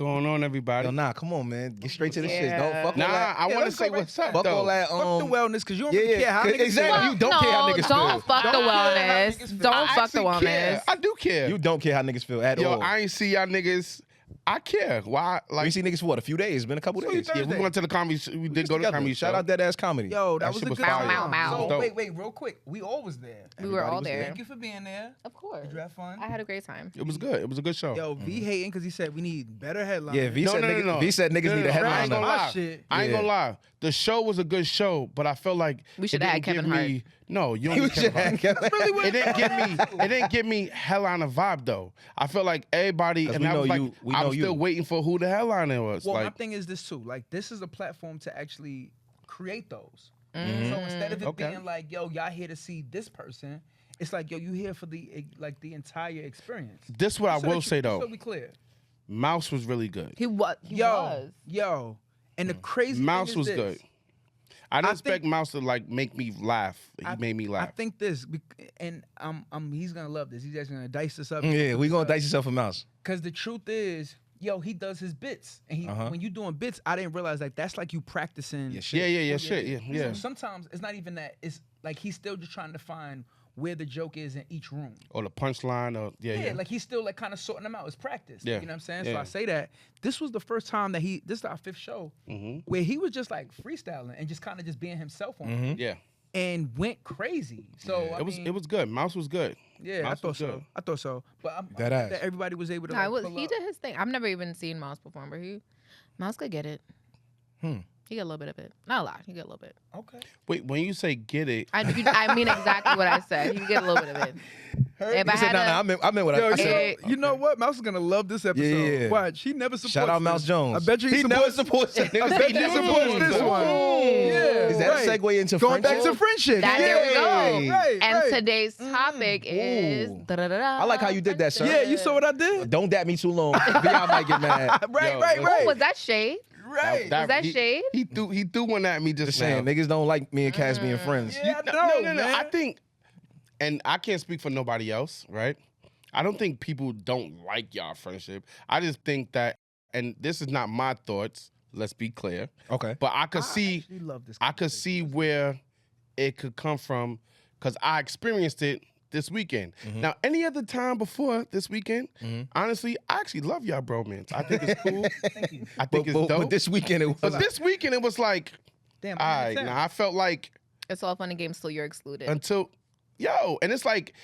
going on, everybody? Yo, nah, come on, man. Get straight to the shit. Don't fuck all Nah, that. I want to say what's up, Fuck though. all that. Fuck the wellness, because you don't really care how niggas exactly. feel. You don't care how niggas don't feel. fuck the wellness. Don't I fuck the actually wellness. care. I do care. You don't care how niggas feel at Yo, all. I ain't see y'all niggas. I care. Why? We Like, see niggas for what? A few days. It's been a couple days. Thursday. yeah, we went to the comedy. We did go to the comedy show. Shout out that ass comedy. Yo, that That was shit a was good fire. time. Bow, So bow. wait, real quick. We all was there. We were all was there. Thank you for being there. Of course. Did you have fun? I had a great time. It was good. It was a good show. Yo, V hating because he said we need better headlines. Yeah, V No, said no, no, niggas, no. V said niggas No, need no, a no, I headline. ain't gonna My lie. shit. I ain't Yeah. gonna lie. The show was a good show, but I felt like We it should have didn't had give Kevin Hart. me. No, you We don't need should Kevin Hart. have- Really what It didn't give me. It didn't give me headliner vibe though. I felt like everybody, 'Cause and we I know was like, you- we I know was you. still waiting for who the headliner was. Well, my Like, thing is this too. Like, this is a platform to actually create those. So Mm. instead of it Okay. being like, yo, y'all here to see this person, it's like, yo, you here for the entire experience. this what I So will that say you- though. So we clear. Mouse was really good. He was. Yo, and the crazy Mouse thing is was this. good. I didn't I expect think- Mouse to like make me laugh. He made me I laugh. think this, and he's gonna love this. He's actually gonna dice this up. Yeah, we gonna dice yourself a mouse. Because the truth is, yo, he does his bits, and when you doing bits, I didn't realize like that's like you practicing. Yeah, shit. Yeah, shit. Yeah. So sometimes it's not even that. It's like he's still just trying to find where the joke is in each room. Or the punchline. Or yeah. Like he's still like kind of sorting them out. It's practice. Yeah. You know what I'm saying? So Yeah. I say that this was the first time that this is our 5th show where he was just like freestyling and just kind of just being himself on it Yeah. and went crazy. So I mean, It was good. Mouse was good. yeah, Mouse I thought was so. good. I thought so. But I'm That glad ass. that everybody was able to. No, Like, pull he up. did his thing. I've never even seen Mouse perform, but Mouse could get it. He got a little bit of it. Not a lot. He got a little bit. Okay. Wait, when you say get it, I mean exactly what I said. He could get a little bit of it. If I He said, had nah, a, I meant what I said. You know what? Mouse is gonna love this episode. Yeah. Watch, he never supports. Shout out this. Mouse Jones. I bet you he never supports it. I bet you supports this one. Yeah. Is that a segue into Going back friendship? to friendship? There we go. Yay. Right. and right. today's topic is. Ooh. Da-da-da-da, I like how you did that, sir. Yeah, you saw what I did. Don't dap me too long. VR might get mad. Right, Yo, right, yo. right. Was that shade? Right. Was that shade? He threw one at me just Just saying, now. niggas don't like me and Cass being friends. Yeah, No. man. I think, and I can't speak for nobody else, right? I don't think people don't like y'all friendship. I just think that, and this is not my thoughts. Let's be clear. Okay. But I could see, actually love this I could see where it could come from, because I experienced it this weekend. Now, any other time before this weekend, honestly, I actually love y'all bromance. I think it's cool. Thank you. I think it's dope. But this weekend it was. But this weekend, it was like, Damn. all right, now I felt like It's all fun and games till you're excluded. until, and it's like,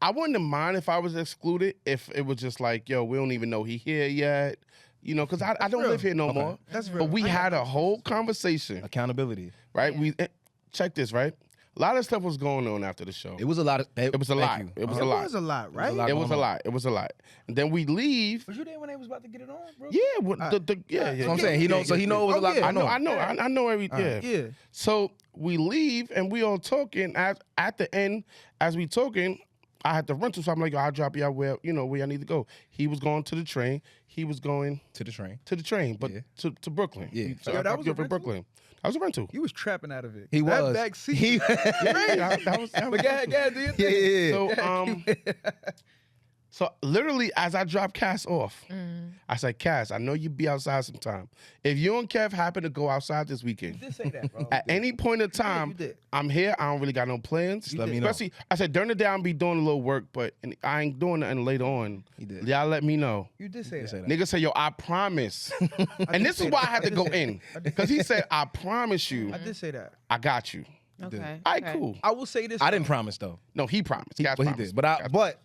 I wouldn't mind if I was excluded if it was just like, yo, we don't even know he here yet. You know, because I don't real. live here no Okay. more. That's real. But we had a whole conversation, Accountability. right? Yeah. Check this, right? A lot of stuff was going on after the show. It was a lot of. It was a thank lot. you. It was It a lot. was a lot, right? a lot. It was a going on. lot. It was a lot. And then we leave. Was you there when they was about to get it on, bro? Yeah, yeah. So I'm saying he knows. So he knows it was a lot. yeah. I know everything. Yeah. Yeah. So we leave and we all talking. At the end, as we talking, I had to rental, so I'm like, I'll drop y'all where I need to go. He was going to the train. He was going To the train. to the train, but Yeah. to Brooklyn. Yeah. So Yo, I that dropped was you a up in rental? Brooklyn. That was a rental. You was trapping out of it. He that was. back seat. He. Yeah, that was But go ahead, do your Yeah, thing. yeah, yeah. So literally, as I dropped Cass off, I said, Cass, I know you be outside sometime. If you and Kev happen to go outside this You weekend, did say that, bro. at any point in you time, did. I'm here. I don't really got no plans. Just let me know. Especially, I said during the day I'll be doing a little work, but I ain't doing nothing later on. He did. Y'all let me know. You did say that. Nigga said, yo, I promise. And this is why I had to go in. Because he said, I promise you, I did say that. I got you. okay. All right, okay. cool. I will say this. I didn't promise though. No, he promised. Cass But he promised. did. Cass But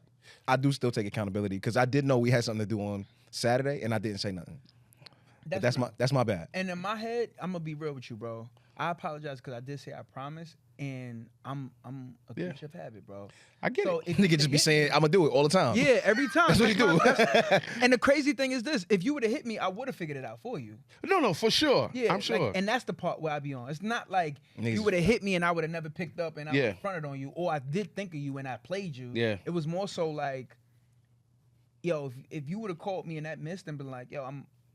I do still take accountability because I did know we had something to do on Saturday and I didn't say nothing. But that's my bad. And in my head, I'm gonna be real with you, bro. I apologize because I did say I promise, and I'm a creature of habit, bro. I get So it. if you Nigga just be hit saying me- I'm gonna do it all the time. Yeah, every time. That's what he do. And the crazy thing is this: if you would have hit me, I would have figured it out for you. No, for sure. Yeah, I'm sure. like, and that's the part where I be on. It's not like Niggas- you would have hit me and I would have never picked up and I Yeah. would have fronted on you, or I did think of you and I played you. Yeah. It was more so like, yo, if you would have called me in that mist and been like, yo,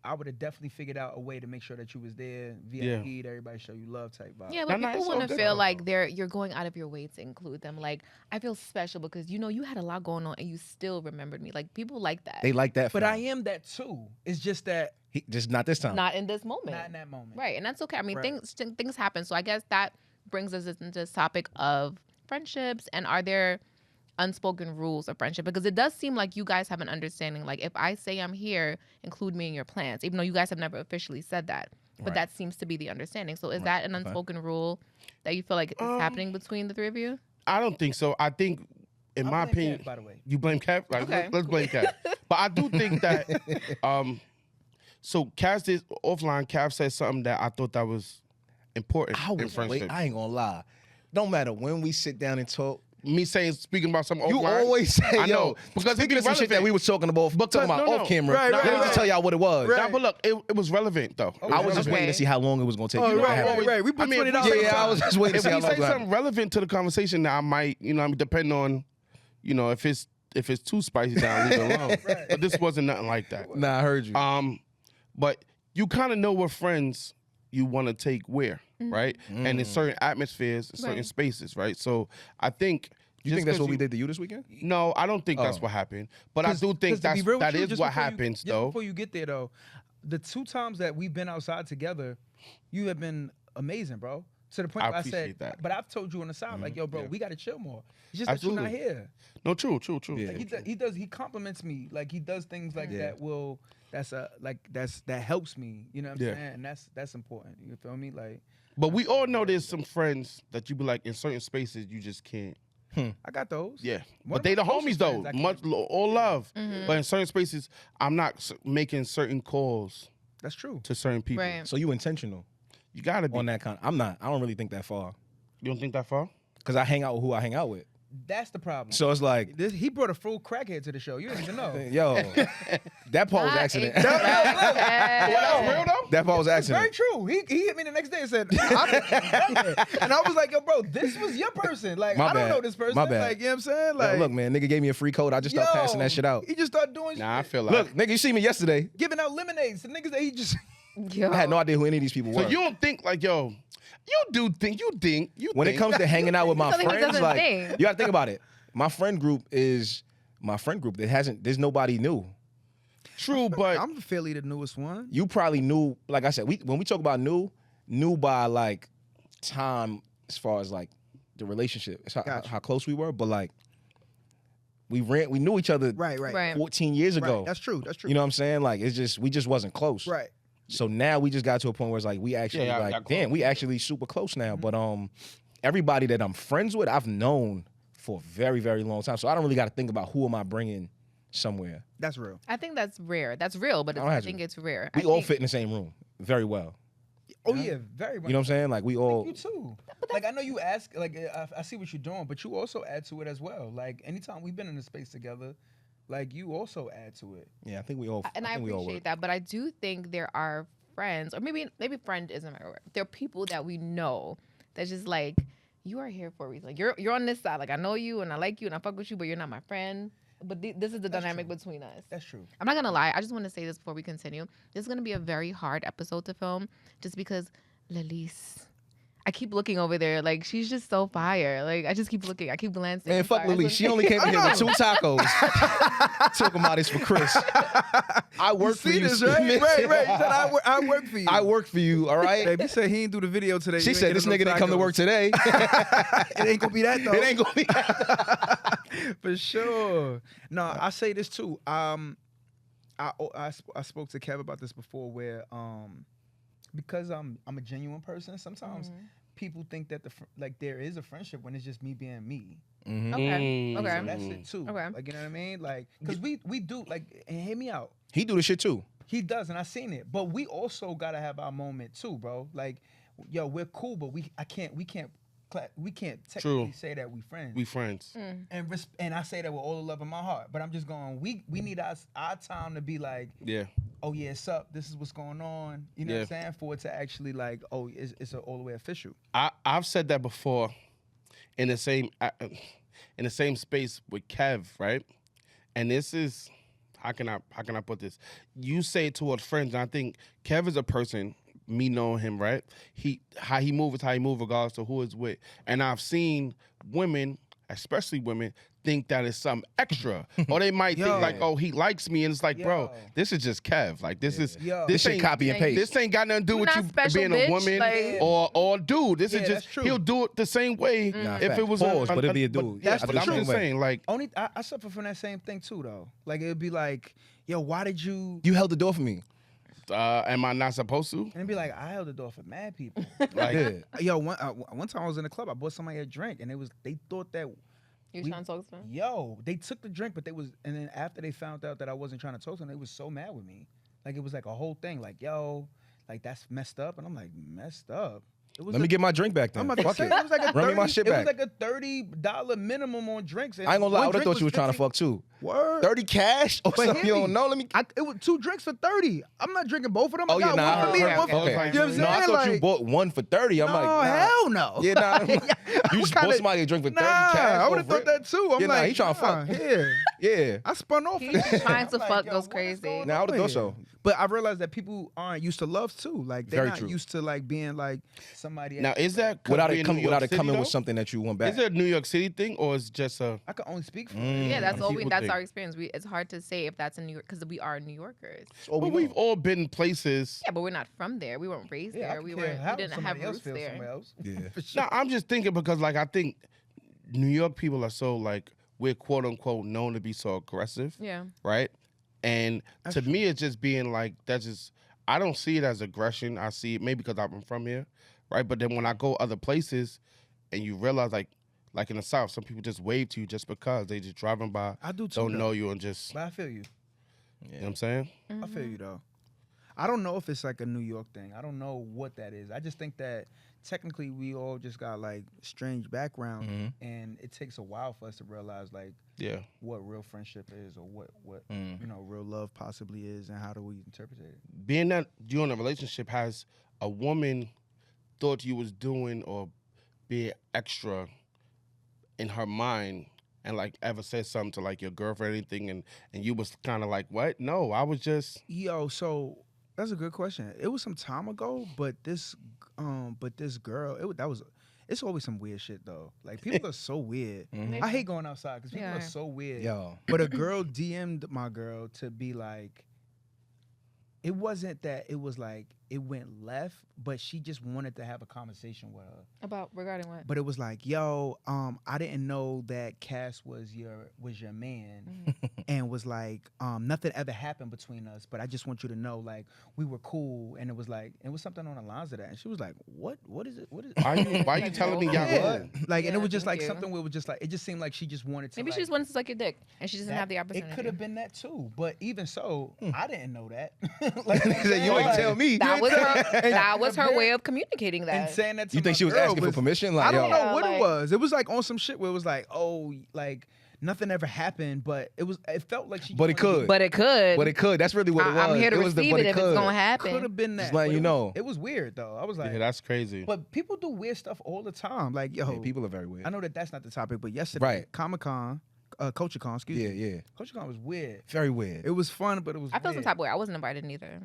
I would have definitely figured out a way to make sure that you was there, VIP'd, everybody show you love type vibe. Yeah, but No, people it's all want to good, feel though. like you're going out of your way to include them. Like, I feel special because you had a lot going on and you still remembered me. Like, people like that. They like that. But I am that too. It's just that just not this time. Not in this moment. not in that moment. Right, and that's okay. I mean, Right. things happen. So I guess that brings us into this topic of friendships, and are there unspoken rules of friendship? Because it does seem like you guys have an understanding. Like, if I say I'm here, include me in your plans, even though you guys have never officially said that. But Right. that seems to be the understanding. So is that an unspoken rule that you feel like is happening between the three of you? I don't think so. I think, in I my blame opinion, Kev, by the way. you blame Kev. Like, Okay, let's blame Kev. But I do think that. So Cav did offline. Cav said something that I thought that was important in friendship. I ain't gonna lie. Don't matter when we sit down and talk. Me speaking about something You offline. always say, I know, yo, because it speaking be of some shit that relevant. we was talking about No. off camera. Right, Let me right. just tell y'all what it was. Right. Nah, but look, it was relevant though. I was just Okay. waiting to see how long it was gonna take. Oh, you to right, have right, it. right. We put I mean, if $20. we Yeah, I was just waiting to If see how we long say it was. something relevant to the conversation, that I might, depending on, if it's too spicy, down, leave it alone. But this wasn't nothing like that. Nah, I heard you. But you kind of know what friends you want to take where, right? And in certain atmospheres, in certain Right. spaces, right? So I think. You think that's what we did to you this weekend? No, I don't think that's Oh. what happened. But I do think to be real with that you, is just what before you- happens, just though. Before you get there, though, the 2 times that we've been outside together, you have been amazing, bro. To the point I where I appreciate said, that. but I've told you on the side, like, yo, bro, Yeah. we got to chill more. It's just that you're not Absolutely. here. No, true. Yeah. Like, he compliments me. Like, he does things like that that helps me. You know what I'm Yeah. saying? And that's important. You feel me? Like, But we all know there's some friends that you be like, in certain spaces, you just can't. I got those. Yeah. One But they of the my closest homies, though. friends, I can't- All love. Mm-hmm. But in certain spaces, I'm not making certain calls That's true. to certain people. right. So you intentional You got to be. on that kind? I'm not. I don't really think that far You don't think that far? because I hang out with who I hang out with. That's the problem. So it's like, He brought a full crackhead to the show. You didn't even know. yo, that part was Not accident. a Well, that's real, though? That part was That's very accident. true. He hit me the next day and said, and I was like, yo, bro, this was your person. Like, My I don't bad. know this person. My bad. Like, you know what I'm saying? Yo, Like, look, man, nigga gave me a free code. I just started passing that shit out. He just started doing Nah, I shit. feel like. Look, nigga, you see me yesterday. Giving out lemonades to niggas that he just. Yo. I had no idea who any of these people So were. you don't think, like, yo, you think. When it comes to hanging out with my Something he friends, doesn't like think. you gotta think about it. My friend group. There's nobody new. True, but I'm fairly the newest one. You probably knew, like I said, when we talk about new by like time as far as like the relationship, it's Gotcha. how close we were, but like we knew each other Right. 14 years ago. Right. That's true. You know what I'm saying? Like we just wasn't close. Right. So now we just got to a point where it's like we actually Yeah, like y'all damn, close. we actually super close now. Mm-hmm. But everybody that I'm friends with, I've known for a very, very long time. So I don't really got to think about who am I bringing somewhere. That's real. I think that's rare. That's real, but don't I have think to. it's rare. We I all think- fit in the same room very well. Oh yeah, very much. You know what I'm saying? Like we all. You too. Like I know you ask. Like I see what you're doing, but you also add to it as well. Like anytime we've been in a space together, like you also add to it. Yeah, I think we all. And I think we all appreciate work. that, but I do think there are friends, or maybe friend isn't the right word. There are people that we know that's just like, you are here for a reason. Like you're on this side. Like I know you and I like you and I fuck with you, but you're not my friend. But this is the dynamic true. between us. That's true. I'm not gonna lie. I just want to say this before we continue. This is gonna be a very hard episode to film, just because Lelise. I keep looking over there, like she's just so fire. Like I just keep looking. I keep glancing. Man, I'm fuck sorry. Lily. She only came in here with 2 tacos. Talking about this for Chris. I work for you. this, right? Smith. Right. He said, I work for you. I work for you. All right. Babe, he said he didn't do the video today. She You said ain't this getting nigga no didn't come to tacos." work today. It ain't gonna be that though. It ain't gonna be. For sure. No, I say this too. I spoke to Kev about this before, where because I'm a genuine person. Sometimes people think that there is a friendship when it's just me being me. Okay. Okay. So that's it too. Okay. Like you know what I mean? Like because we do like and hear me out. He do the shit too. He does, and I seen it. But we also gotta have our moment too, bro. Like, yo, we're cool, but we can't technically True. say that we friends. we friends. And I say that with all the love in my heart. But I'm just going, we need our time to be like, Yeah. oh yeah, it's up. This is what's going on. You know what I'm Yeah. saying? For it to actually like, oh, it's all the way official. I've said that before in the same space with Kev, right? And this is how can I put this? You say it towards friends, and I think Kev is a person. Me knowing him, right? How he moves, regardless of who it's with. And I've seen women, especially women, think that it's something extra, or they might think like, oh, he likes me, and it's like, bro, this is just Kev. Like this is this shit copy and paste. This ain't got nothing to do with you special, being bitch. a woman Like- or dude. This is just he'll do it the same way if it was Pause, but it'd be a dude. That's But the I'm truth. just saying, like, I suffer from that same thing too, though. Like it'd be like, yo, why did you? You held the door for me. am I not supposed to? And it'd be like, I held the door for mad people. Like, Yeah. Yo, one time I was in the club, I bought somebody a drink, and they thought that. You trying to talk to them? Yo, they took the drink, but and then after they found out that I wasn't trying to talk to them, they was so mad with me. Like it was like a whole thing. Like, yo, like that's messed up, and I'm like, messed up. Let me get my drink back then. I'm about to Fuck say, it. it was like a Run me 30, my shit it back. was like a $30 minimum on drinks. And I ain't gonna lie, I one would have drink thought you was trying to 50. fuck too. Word. 30 cash or But something hear you me. don't know? Let me. It was 2 drinks for 30. I'm not drinking both of them. Oh I yeah, got nah. one for me and okay, one for okay. you. okay. You know what I'm No, I saying? thought you Like, bought one for 30. I'm no, like, nah. hell no. Yeah, nah. You What just kinda- bought somebody a drink for 30 Nah, cash. I would off have thought rip. that too. I'm Yeah, nah, like, he tryna fuck. Yeah. Yeah. I spun off. He of that. trying to I'm like, fuck yo, goes what is crazy. going Nah, I would've on thought so. here? But I realized that people aren't used to love too. Like they're Very not true. used to like being like somebody. now is that Without being it in coming, New York without it City, coming though? with something that you want back. Is it a New York City thing or is it just a? I can only speak for. Yeah, that's all we. people That's think. our experience. It's hard to say if that's in New York because we are New Yorkers. Oh, But we've all been places. Yeah, but we're not from there. We weren't raised Yeah, I there. can We care weren't. how We didn't somebody have else roots feels there. somewhere else. Yeah. For sure. No, I'm just thinking because like I think New York people are so like we're quote unquote known to be so aggressive, Yeah. right? And to me, it's just being like that's just I don't see it as aggression. I see it maybe because I'm from here, right? But then when I go other places, and you realize like in the South, some people just wave to you just because they just driving by, I do too. don't though. know you, and just But I feel you. you know what I'm saying. I feel you though. I don't know if it's like a New York thing. I don't know what that is. I just think that technically we all just got like strange background, and it takes a while for us to realize like Yeah. what real friendship is or what Mm. real love possibly is, and how do we interpret it. Being that you in a relationship, has a woman thought you was doing or be extra in her mind and like ever said something to like your girlfriend or anything and you was kind of like, what? No, I was just Yo, so that's a good question. It was some time ago, but this girl, it's always some weird shit though. Like people are so weird. I hate going outside because people Yeah. are so weird. Yo. But a girl DM'd my girl to be like, it wasn't that it was like it went left, but she just wanted to have a conversation with her. About regarding what? But it was like, yo, I didn't know that Cass was your man, and was like, nothing ever happened between us, but I just want you to know, like, we were cool, and it was something on the lines of that, and she was like, what is it? What is it? why you telling me y'all Yeah. cool? Like, and Yeah, it was just thank like you. something where it was just like, it just seemed like she just wanted to. Maybe she like, just wanted to suck your dick and she doesn't have the opportunity. It could have been that too, but even so, I didn't know that. You ain't tell me. That was her way of communicating And that. saying that to You think my she was girl asking for permission? I Like, don't yo. know what like- it was. It was like on some shit where it was like, oh, like nothing ever happened, but it felt like she. But it could. But it could. But it could. That's really what it was. I'm here to it was receive but it if it's could. gonna could happen. have been that. Just letting but you know. It was weird though. I was like, Yeah, that's crazy. but people do weird stuff all the time. Like, yo, Yeah, people are very weird. I know that that's not the topic, but yesterday, Right. Comic-Con, Culture-Con, excuse Yeah, me. yeah. Culture-Con was weird. Very weird. It was fun, but it was I feel some weird. type of way. I wasn't invited neither.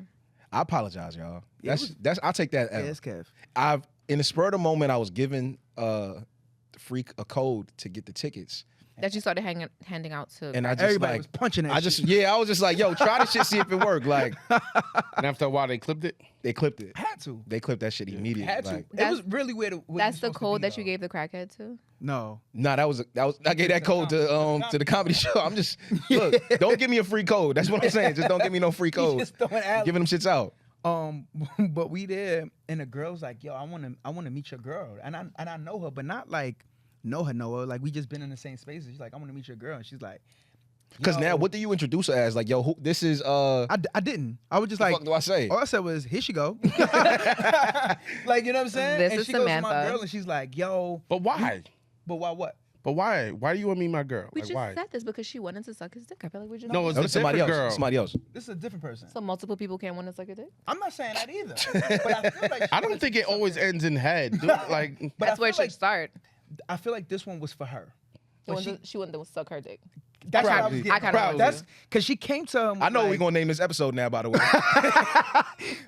I apologize, y'all. Yeah, it That's I'll take that. Yeah, L. it's Kev. I've in the spur of the moment I was given the freak a code to get the tickets. That you started handing out to. And I just Everybody like was punching that I just shit. I was just like, yo, try this shit, see if it worked. Like And after a while, they clipped it. they clipped it. Had to. They clipped that shit immediately. Had to. Like, It was really weird. what That's it the was supposed to code be, that you though. gave the crackhead to. No. nah, that was I gave that code to the comedy show. I'm just look, don't give me a free code. That's what I'm saying. Just don't give me no free code. Just throwing alleys. Giving them shits out. But we there, and the girl's like, "Yo, I want to meet your girl," and I know her, but not like know her. Like we just been in the same spaces. She's like, "I want to meet your girl," and she's like, Because "Yo." now, what do you introduce her as? Like, yo, who, this is I didn't. I was just what like, the fuck do I say? all I said was, "Here she go." Like, you know what I'm saying? This and is she goes to my Samantha. girl, and she's like, "Yo, But why? but why what?" But why? Why do you want me my girl? We Like just why? said this because she wanted to suck his dick. I feel like we just No, it's No, a it's somebody else. different girl. Somebody else. This is a different person. so multiple people can't want to suck your dick. I'm not saying that either. But I feel like she I wanted don't think to it always something. ends in head. Dude. Like But That's I where it feel should start. I feel like this one was for her. But She wanted to suck her dick. That's what I was Probably. getting. I kinda Probably. want That's because she came to him. I know like, we're gonna name this episode now, by the way.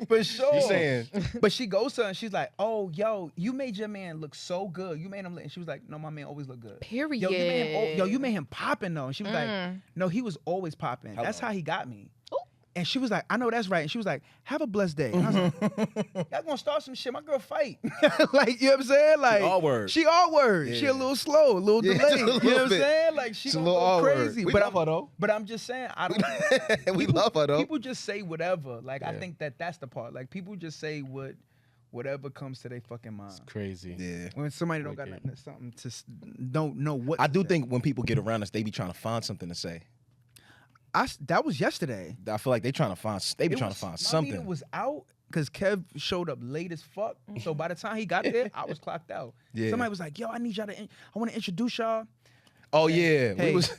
for sure. You saying? But she goes to her and she's like, "Oh, yo, you made your man look so good. You made him look." And she was like, "No, my man always look good." Period. Yo, you made him popping though. And she was like, "No, he was always popping. That's how he got me." Ooh. And she was like, "I know that's right." And she was like, "Have a blessed day." And I was like, "Y'all gonna start some shit? My girl fight." Like, you know what I'm saying? Like, all word. She all word. Yeah. She a little slow, a little Yeah, delayed. just a You know little what I'm bit. saying? Like, she It's a gonna little go all word. crazy. We But love her, though. But I'm just saying, I don't. We love her though. People just say whatever. Like, I Yeah. think that's the part. Like, people just say whatever comes to their fucking mind. Crazy. Yeah. When somebody don't got Wicked. nothing, something to don't know what. I to do say. think when people get around us, they be trying to find something to say. That was yesterday. I feel like they be trying to find My meter something. was out because Kev showed up late as fuck. So by the time he got there, I was clocked out. Yeah. Somebody was like, "Yo, I need y'all to. I want to introduce y'all." Oh yeah, Hey. we was.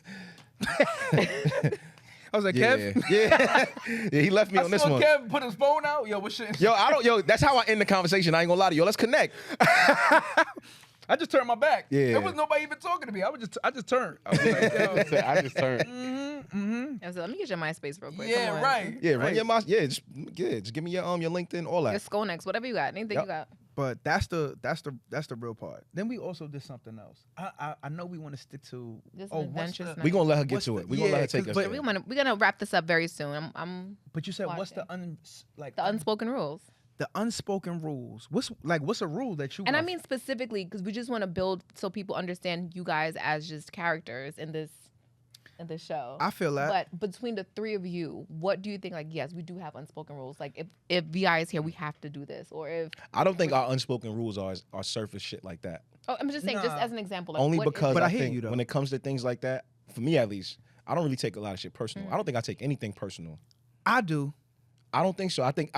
I was like, Yeah, "Kev." yeah. Yeah, he left me on this saw one. Kev put his phone out. Yo, what shit? Yo, that's how I end the conversation. I ain't gonna lie to you. Yo, let's connect. I just turned my back. Yeah. There was nobody even talking to me. I just turned. I was like, yo. I just turned. I was like, let me get your MySpace real quick. Yeah, Come on. right. Yeah, right. run your mouth. Yeah, just give me your LinkedIn, all Your that. Skonex, whatever you got, anything Yep. you got. But that's the real part. Then we also did something else. I know we want to stick to. Just oh, an what's adventurous the- night. We gonna let her get What's to the- it. We gonna let her yeah, take 'cause- us. but there. We're gonna wrap this up very soon. I'm But you said what's the watching. the unspoken rules. the unspoken rules? What's a rule that you? And I want- mean specifically because we just want to build so people understand you guys as just characters in this show. I feel that. But between the three of you, what do you think? Like, yes, we do have unspoken rules. Like, if Vi is here, we have to do this. Or if I don't think our unspoken rules are surface shit like that. I'm just saying, just Nah. as an example. Like, Only what is- because But I I hear think you, though. when it comes to things like that, for me at least, I don't really take a lot of shit personal. I don't think I take anything personal. I do. I don't think so. I think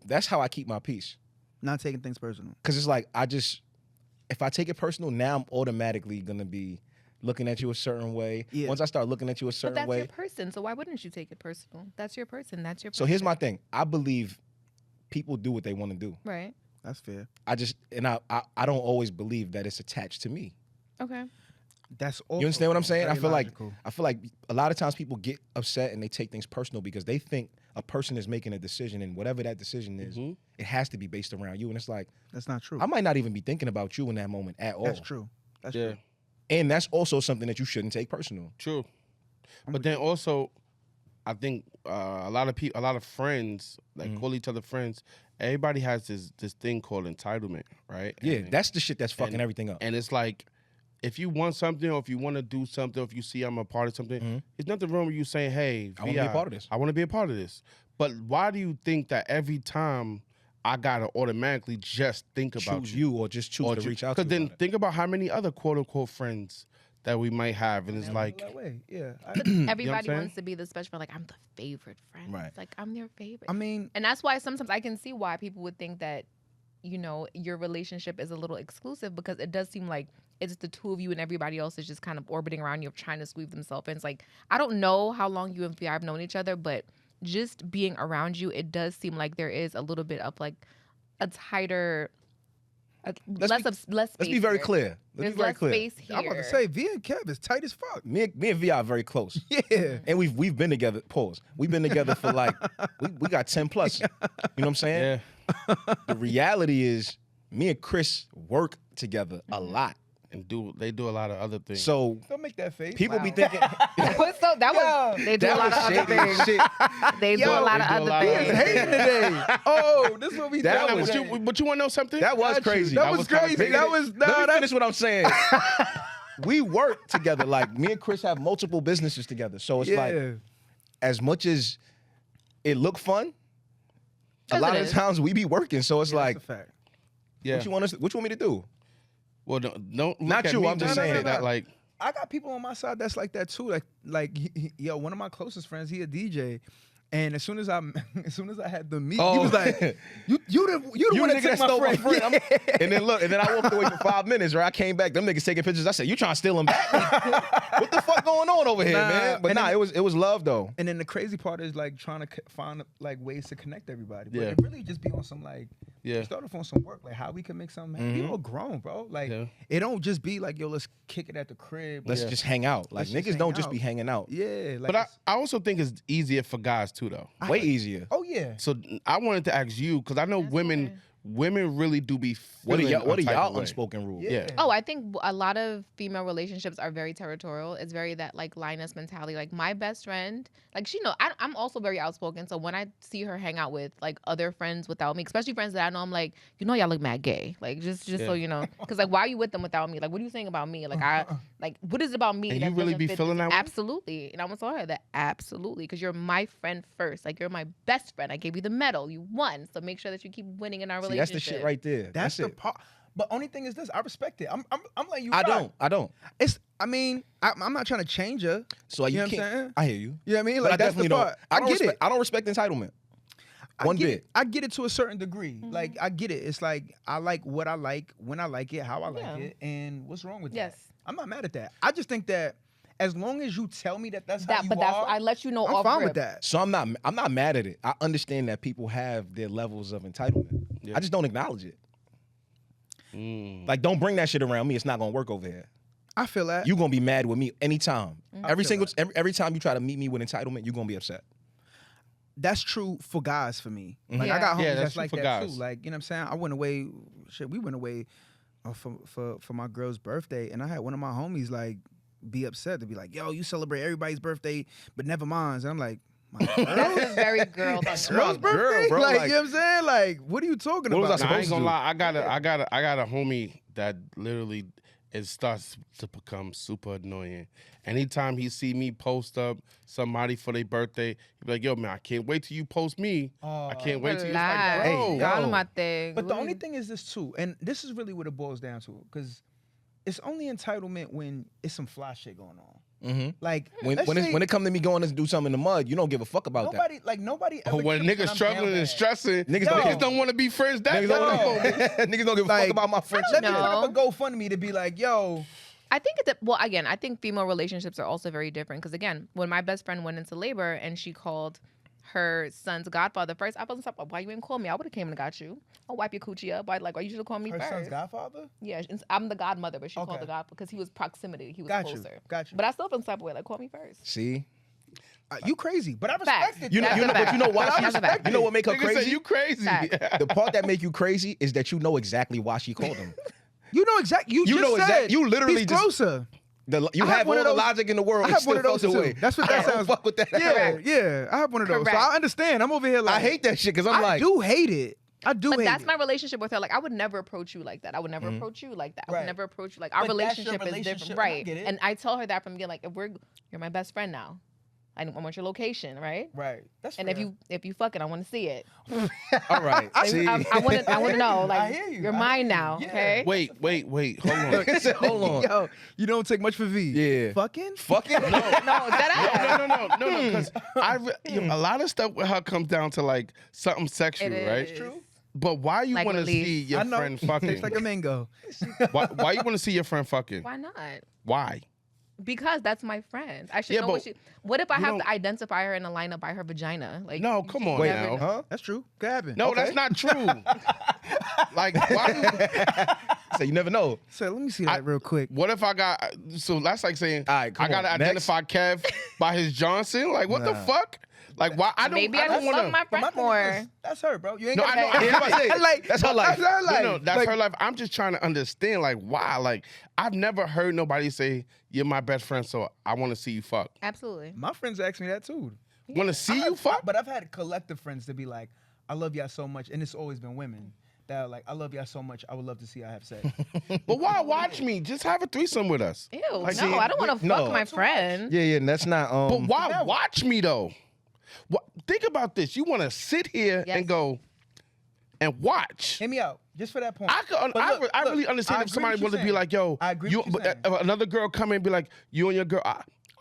that's how I keep my peace. Not taking things personal. Cause it's like if I take it personal, now I'm automatically gonna be looking at you a certain way. Yeah. Once I start looking at you a but certain that's way. your person. So why wouldn't you take it personal? That's your person. That's your person. So here's my thing. I believe people do what they want to do. Right. That's fair. I don't always believe that it's attached to me. Okay. That's all. You understand what I'm saying? I Very feel logical. like a lot of times people get upset and they take things personal because they think a person is making a decision, and whatever that decision is, it has to be based around you. And it's like, That's not true. I might not even be thinking about you in that moment at all. That's true. That's Yeah, true. And that's also something that you shouldn't take personal. true. But then also, I think a lot of friends like call each other friends. Everybody has this thing called entitlement, right? Yeah, And- that's the shit that's fucking and- everything up. And it's like, if you want something or if you want to do something, or if you see I'm a part of something, there's nothing wrong with you saying, hey, I wanna be a VI, part of this. I want to be a part of this. But why do you think that every time I got to automatically just think about Choose you or just choose to reach out to Because then about it. think about how many other quote unquote friends that we might have. And it's like, That way. Yeah. Everybody saying? wants to be the special friend. Like, I'm the favorite friend. Right. It's like, I'm their favorite. I mean, And that's why sometimes I can see why people would think that, your relationship is a little exclusive because it does seem like it's the two of you and everybody else is just kind of orbiting around you, trying to squeeze themselves in. It's like, I don't know how long you and Vi have known each other, but just being around you, it does seem like there is a little bit of like a tighter, less space. Let's be very here. clear. Let's There's be very less clear. space here. I'm about to say, V and Kev is tight as fuck. Me and Vi are very close. Yeah. And we've been together. Pause. We've been together for like we got 10 plus. You know what I'm saying? yeah, The reality is, me and Chris work together a lot. and they do a lot of other things. So Don't make that face. people be Wow. thinking So that was they do a that lot was of other shady things. shit. They do a Yo, lot they of do a other lot of He is things. other hating today. Oh, this is what we That done. was- but you want to know something? That was Got you. crazy. That was kinda crazy. That was Let me that. finish what I'm saying. We work together. Like me and Chris have multiple businesses together. So it's like, Yeah. as much as it look fun, a Yes, lot it of is. times we be working. So it's like, That's a fact. Yeah. what you want me to do? Well, don't look Not at you, me I'm just when you saying. say that. Like, I got people on my side that's like that too. Like yo, one of my closest friends, he a DJ. And as soon as I had the meet, he Oh. was like, "You the You one the that nigga that took my stole my friend." friend. And then I walked away for 5 minutes, right? I came back, them niggas taking pictures. I said, you trying to steal them back? What the fuck going on over here, Nah, man? But and nah, then- it was love though. And then the crazy part is like trying to find like ways to connect everybody. But Yeah. it really just be on some like Yeah. Start off on some work, like how we can make something happen. People are grown, bro. Like Yeah. it don't just be like, yo, let's kick it at the crib. Let's just hang out. Like Let's just niggas hang don't just out. be hanging out. Yeah, like But I also think it's easier for guys too, though. Way easier. oh yeah. So I wanted to ask you because I know That's women okay. women really do be. What are feeling y'all? What are a type y'all of way. unspoken rules? Yeah. Oh, I think a lot of female relationships are very territorial. It's very that like lioness mentality. Like my best friend, like she know I'm also very outspoken. So when I see her hang out with like other friends without me, especially friends that I know, I'm like, you know, y'all look mad gay. Like just so Yeah. you know, because like why are you with them without me? Like what are you saying about me? Like what is it about me? And that you really doesn't be fit feeling this? that way? Absolutely. And I'm gonna tell her that absolutely because you're my friend first. Like you're my best friend. I gave you the medal. You won. So make sure that you keep winning in our See, relationship. that's the shit right there. That's the it. part. But only thing is this, I respect it. I'm letting you. I rock. don't. It's. I mean, I'm not trying to change her. So You you know what I'm can't. saying? I hear you. You know what I mean? But Like I that's definitely the don't. part. I don't get respect. it. I don't respect entitlement. I One get bit. it. I get it to a certain degree. Like I get it. It's like I like what I like when I like it, how I like Yeah. it, and what's wrong with Yes. that? I'm not mad at that. I just think that as long as you tell me that that's how you But that's are, I let you know I'm off fine rip. with that. So I'm not mad at it. I understand that people have their levels of entitlement. Yeah. I just don't acknowledge it. Mm. Like, don't bring that shit around me. It's not gonna work over here. I feel that. You gonna be mad with me anytime. Every feel single every time you try to meet me with entitlement, you gonna be upset. That's true for guys for me. Like Yeah. I got homies Yeah, that's that's true like for that guys. too. Like, you know what I'm saying? I went away, we went away for my girl's birthday, and I had one of my homies like be upset to be like, yo, you celebrate everybody's birthday, but never mine's. And I'm like, my That's girl? just very girl. That's Girl's my girl, birthday? bro, Like, like- you know what I'm saying? Like, what are you talking What was about? I Nah, I ain't supposed gonna to. lie. I got a homie that literally it starts to become super annoying. Anytime he see me post up somebody for their birthday, he be like, "Yo, man, I can't wait till you post me. I can't wait till you." It's like, Relax. bro, Y'all yo. my thing. But the only thing is this too, and this is really what it boils down to, because it's only entitlement when it's some fly shit going on. Mm-hmm. Like When let's when say it come to me going to do something in the mud, you don't give a fuck about nobody ever Oh, when trips niggas I'm struggling down and bad. stressing, Niggas niggas don't- don't want to be friends. That that. Niggas don't, that- niggas don't give a Like, fuck about my friendship. Let me No. set up a GoFundMe to be like, yo, I think again, I think female relationships are also very different because again, when my best friend went into labor and she called her son's godfather first, I wasn't like, why you ain't call me? I would have came and got you. I'll wipe your coochie up. Like, why you should have called me her first? son's godfather? Yeah, I'm the godmother, but she Okay. called the god because he was proximity. He was Got you. closer. Got you. But I still feel some type of way. Like, call me first. See, You crazy, but I Facts. respect it. you know, though. you know, but you know why? That's She, a fact. you know what make her Niggas say crazy? you crazy. Fact. The part that make you crazy is that you know exactly why she called him. You know exactly. You You just know said exact- you literally he's just- closer. You I have have one all of the those- logic in the world. I and have still one of those felt too. away. That's what I that don't sounds. fuck with that. Yeah, yeah. I have one of those. Correct. So I understand. I'm over here like I hate that shit because I'm I like, do hate it. I do But hate that's it. my relationship with her. Like, I would never approach you like that. I would never approach you like that. I would Right. never approach you like our But that's your relationship is relationship, different, and I right? get it. And I tell her that from being like, you're my best friend now. I want your location, right? Right. That's And fair. if you fuck it, I want to see it. all right. Like, See, I want to know. I Like, hear you. you're I mine hear you. now. Yeah. Okay. Wait. Hold on. I said, hold on. Yo, you don't take much for V. Yeah. Fucking. Fucking No, that No. Because a lot of stuff with her comes down to like something sexual, It right? is. True. But why you Like want to release. see your I know. friend Tastes fucking? like a mango. Why you want to see your friend fucking? Why not? Why? Because that's my friend. I should Yeah, know but what she. What if I you have don't- to identify her in a lineup by her vagina? Like, No, you come just on never now. know. huh? That's true. Could happen. No, Okay. that's not true. Like, why? So you never know. So let me see that real quick. What if I got? So that's like saying All right, come I gotta on, next. identify Kev by his Johnson. Like, what the Nah. fuck? Like, why? I don't. Maybe I don't just want love my But friend thing is more. this, that's her, bro. You ain't No, got I know. Yeah, I'm about to say, like, that's her life. That's her life. No, that's Like, her life. I'm just trying to understand, like, why? Like, I've never heard nobody say, "You're my best friend, so I want to see you fuck." Absolutely. My friends ask me that too. Want to see you fuck? But I've had collective friends to be like, I love y'all so much, and it's always been women that are like, I love y'all so much, I would love to see y'all have sex. But why watch me? Just have a threesome with us. Ew. Like, No, see, I don't want to no. fuck my friend. Yeah, and that's not. But why Now- watch me though? Think about this. You want to sit here Yes. and go and watch. Hear me out, just for that point. I could, But look, I really look, understand I if agree somebody with you was to be saying. like, "Yo, I agree you," with you but saying. another girl come in and be like, "You and your girl."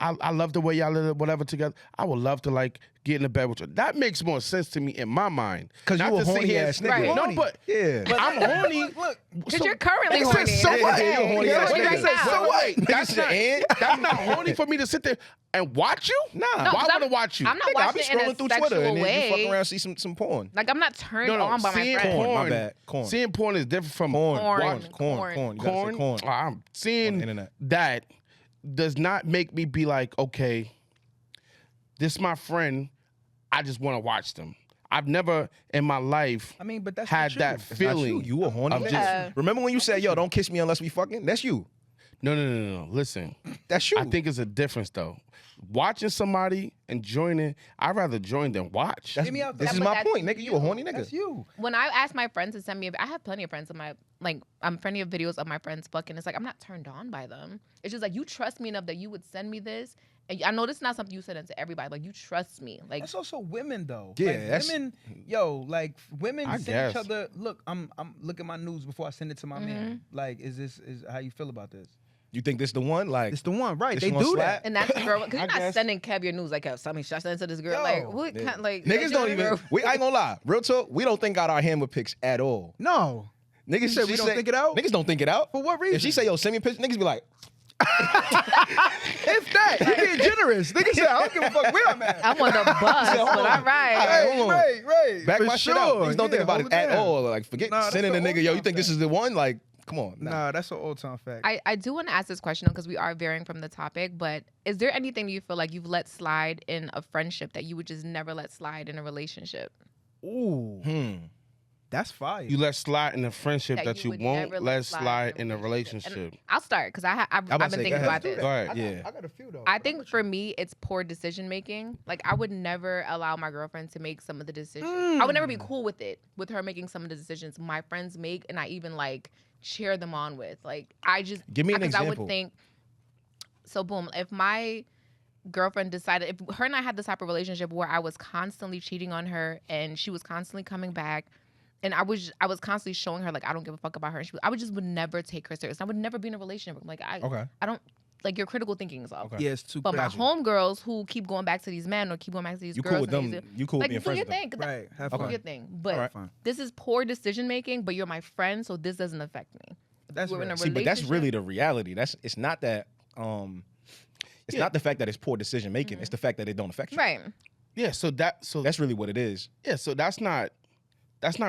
I love the way y'all live whatever together. I would love to like get in the bed with you. That makes more sense to me in my mind. Because you Not a to sit horny here and- ass nigga. Right. No, but Yeah. I'm horny. Look, Because you're currently Nigga horny. said, so That's what? okay. Yeah, you a horny You're ass horny nigga. right now. So what? That's Nigga not, said, that's not horny for me to sit there and watch you? Nah. No, Why 'cause would I watch you? I'm not Nigga, I be watching it in scrolling a through sexual Twitter and then way. you fuck around, see some porn. Like I'm not turned on by my seeing friends. Porn, my porn. bad. Corn. Seeing porn is different from Corn. Corn. You gotta say corn. I'm On the seeing internet. that does not make me be like, okay, this is my friend. I just want to watch them. I've never in my life I mean, but that's had not that you. That's not feeling. You a horny of nigga. just- Remember when you said, yo, don't kiss me unless we fucking? That's you. No. Listen, That's you. I think it's a difference though. Watching somebody and joining, I'd rather join than watch. That's, Hear me out, this though. is But my that's point, nigga. You a horny nigga. That's you. When I ask my friends to send me, I have plenty of friends of my I'm plenty of videos of my friends fucking. It's like I'm not turned on by them. It's just like you trust me enough that you would send me this. And I know this is not something you send to everybody. Like you trust me. Like That's also women though. Yeah, like, that's- women. Like women I send each guess. other. Look, I'm looking at my news before I send it to my man. Like, is how you feel about this? You think this the one? Like, It's the one, right? This They one do slap? that. and that's the girl because I you're not guess. sending Kev your news like Kev. Something should I send it to this girl? Yo. Like what Yeah. kind like niggas don't even. girl? I ain't gonna lie. Real talk. We don't think out our hammer pics at all. No. Niggas said we she don't think it out? Niggas don't think it out. For what reason? If she say, yo, send me a picture, niggas be like, If that, you being generous. Nigga said, I don't give a fuck where I'm at. I'm on the bus, Hold but on. all right. Alright, hold on. Right. back For my shit out. sure. Niggas don't think Yeah, about hold it at down. all. Like, forget Nah, that's sending a the nigga, old yo, you time think this thing. is the one? Like, come on. Nah, that's an old time fact. I do want to ask this question because we are veering from the topic, but is there anything you feel like you've let slide in a friendship that you would just never let slide in a relationship? Ooh, that's fire. You let slide in a friendship That that you you would won't never let slide in a And relationship. I'll start because I've about been to say, thinking go ahead. about this. Go ahead. Yeah. I got a few though. I think for me, it's poor decision making. Like I would never allow my girlfriend to make some of the decisions. I would never be cool with it, with her making some of the decisions my friends make, and I even like cheer them on with. Like I just Give me an 'cause I example. would think. So boom, if my girlfriend decided, if her and I had this type of relationship where I was constantly cheating on her and she was constantly coming back. And I was constantly showing her like I don't give a fuck about her. And I would never take her serious. I would never be in a relationship. Like I don't like your critical thinking is off. Okay. Yeah, it's too But my crazy. homegirls who keep going back to these men or keep going back to these You girls, cool with and them? these- You cool with like being do friends your with them? thing, 'cause Right, have do fun. your thing. But Alright. Fine. this is poor decision making. But you're my friend, so this doesn't affect me. That's We're in right. a See, but that's relationship. really the reality. It's not that it's Yeah. not the fact that it's poor decision making. It's the fact that it don't affect you. Right. Yeah, so That's really what it is. yeah, so that's not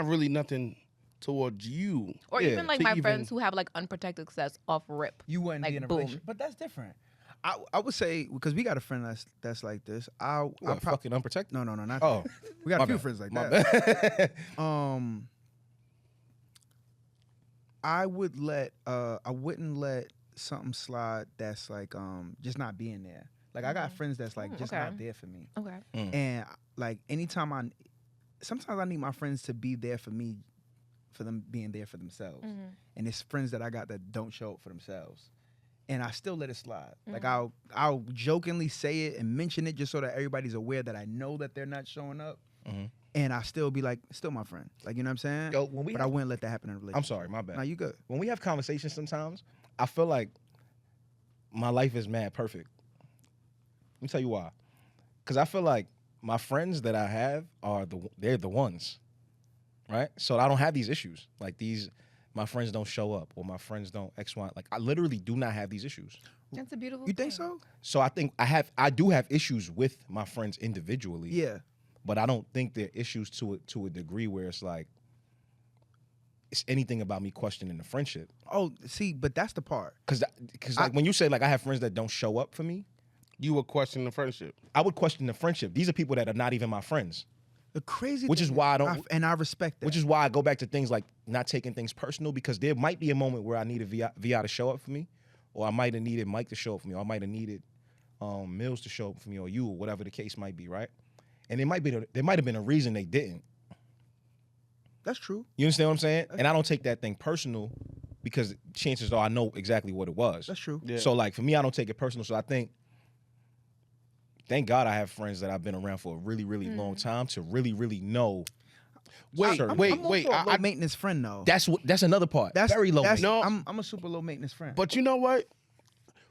really nothing towards you. Or Yeah, even like to my even- friends who have like unprotected sex off rip. You wouldn't Like, be in a boom. relationship, but that's different. I would say because we got a friend that's like this. I What, fucking unprotected? no, not Oh, that. We got my a few bad. friends like My that. bad. I wouldn't let something slide that's like just not being there. Like I got friends that's like just okay. not there for me. Okay. And like anytime sometimes I need my friends to be there for me, for them being there for themselves. And it's friends that I got that don't show up for themselves. And I still let it slide. Like I'll jokingly say it and mention it just so that everybody's aware that I know that they're not showing up. And I still be like, still my friend. Like, you know what I'm saying? Yo, when we but have- I wouldn't let that happen in a relationship. I'm sorry, my bad. No, you good. When we have conversations sometimes, I feel like my life is mad perfect. Let me tell you why. Because I feel like my friends that I have they're the ones, right? So I don't have these issues. Like my friends don't show up or my friends don't X, Y. Like I literally do not have these issues. That's a beautiful You think thing. so? So I think I do have issues with my friends individually. Yeah. But I don't think they're issues to a degree where it's like it's anything about me questioning the friendship. Oh, see, but that's the part. Because like when you say like I have friends that don't show up for me, You would question the friendship. I would question the friendship. These are people that are not even my friends, The crazy Which thing is why I don't- I respect that. which is why I go back to things like not taking things personal because there might be a moment where I needed VI to show up for me, or I might have needed Mike to show up for me, or I might have needed Mills to show up for me, or you, or whatever the case might be, right? And there might have been a reason they didn't. That's true. You understand what I'm saying? And I don't take that thing personal because chances are I know exactly what it was. That's true. Yeah. So like for me, I don't take it personal. So I think, thank God I have friends that I've been around for a really, really long time to really, really know. Wait, certain wait, I'm also wait. a low maintenance friend though. That's another part. That's very low. That's, maintenance. No. I'm a super low maintenance friend. But you know what?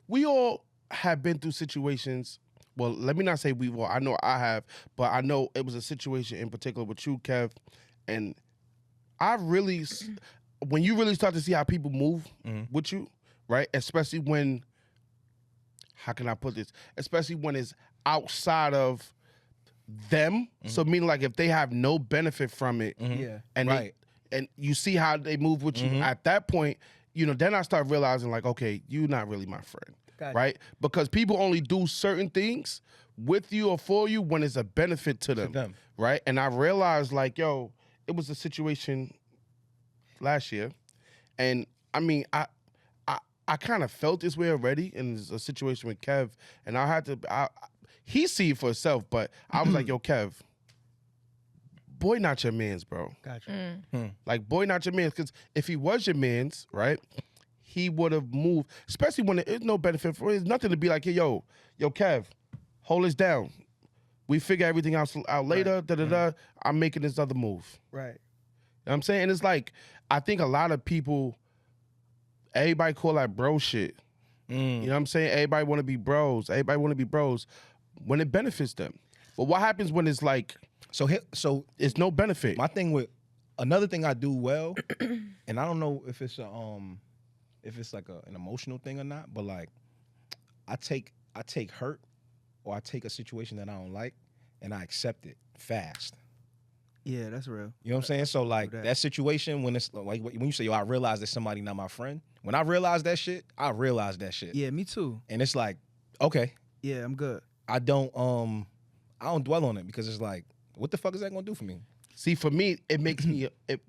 We all have been through situations. Well, let me not say we. Well, I know I have, but I know it was a situation in particular with you, Kev, and I really, when you really start to see how people move with you, right? Especially when, how can I put this? Especially when it's outside of them. So meaning like if they have no benefit from it, Yeah. and Right. and you see how they move with you at that point, then I start realizing like, okay, you're not really my friend. Gotcha. Right? Because people only do certain things with you or for you when it's a benefit to them. Right? And I realized like, yo, it was a situation last year. And I mean, I kind of felt this way already in a situation with Kev. And I had to, he see it for himself, but I was like, yo, Kev, boy, not your mans, bro. Gotcha. Like, boy, not your mans. Because if he was your mans, right, he would have moved, especially when there's no benefit for it. There's nothing to be like, hey, yo, Kev, hold this down. We figure everything out later, I'm making this other move. Right. You know what I'm saying? And it's like, I think a lot of people, everybody call that bro shit. You know what I'm saying? Everybody want to be bros. Everybody want to be bros when it benefits them. But what happens when it's like, So it's no benefit? my thing with another thing I do well, and I don't know if it's like an emotional thing or not, but like I take hurt or I take a situation that I don't like and I accept it fast. Yeah, that's real. You know what I'm saying? So like that. that situation when it's like when you say, yo, I realize that somebody not my friend. When I realize that shit, I realize that shit. Yeah, me too. And it's like, okay, Yeah, I'm good. I don't dwell on it because it's like, what the fuck is that gonna do for me? See, for me, it makes me.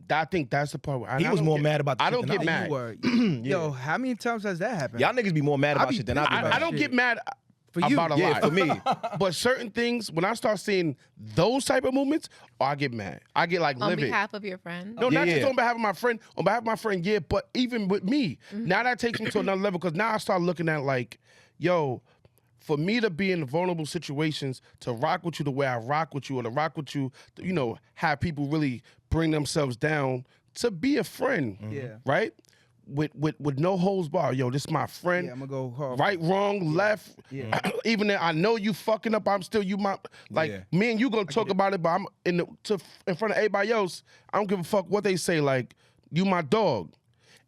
I think that's the part where He was more mad about the I shit don't than get I mad. You were. Yo, how many times has that happened? Y'all niggas be more mad I about be shit than I be pissed about I don't shit. get mad For you, about a yeah, lot. for me. But certain things, when I start seeing those type of movements, I get mad. I get like On livid. behalf of your friend. No, not just Yeah. on behalf of my friend. On behalf of my friend, yeah, but even with me. Now that takes me to another level because now I start looking at like, yo, for me to be in vulnerable situations, to rock with you the way I rock with you, or to rock with you, have people really bring themselves down to be a friend, Yeah. right? With no holds barred. Yo, this is my friend. Yeah, I'm gonna go hard. Right, wrong, left. Yeah. Even though I know you fucking up, I'm still you. Yeah. Me and you gonna talk about it, but I'm in front of everybody else. I don't give a fuck what they say. Like you, my dog,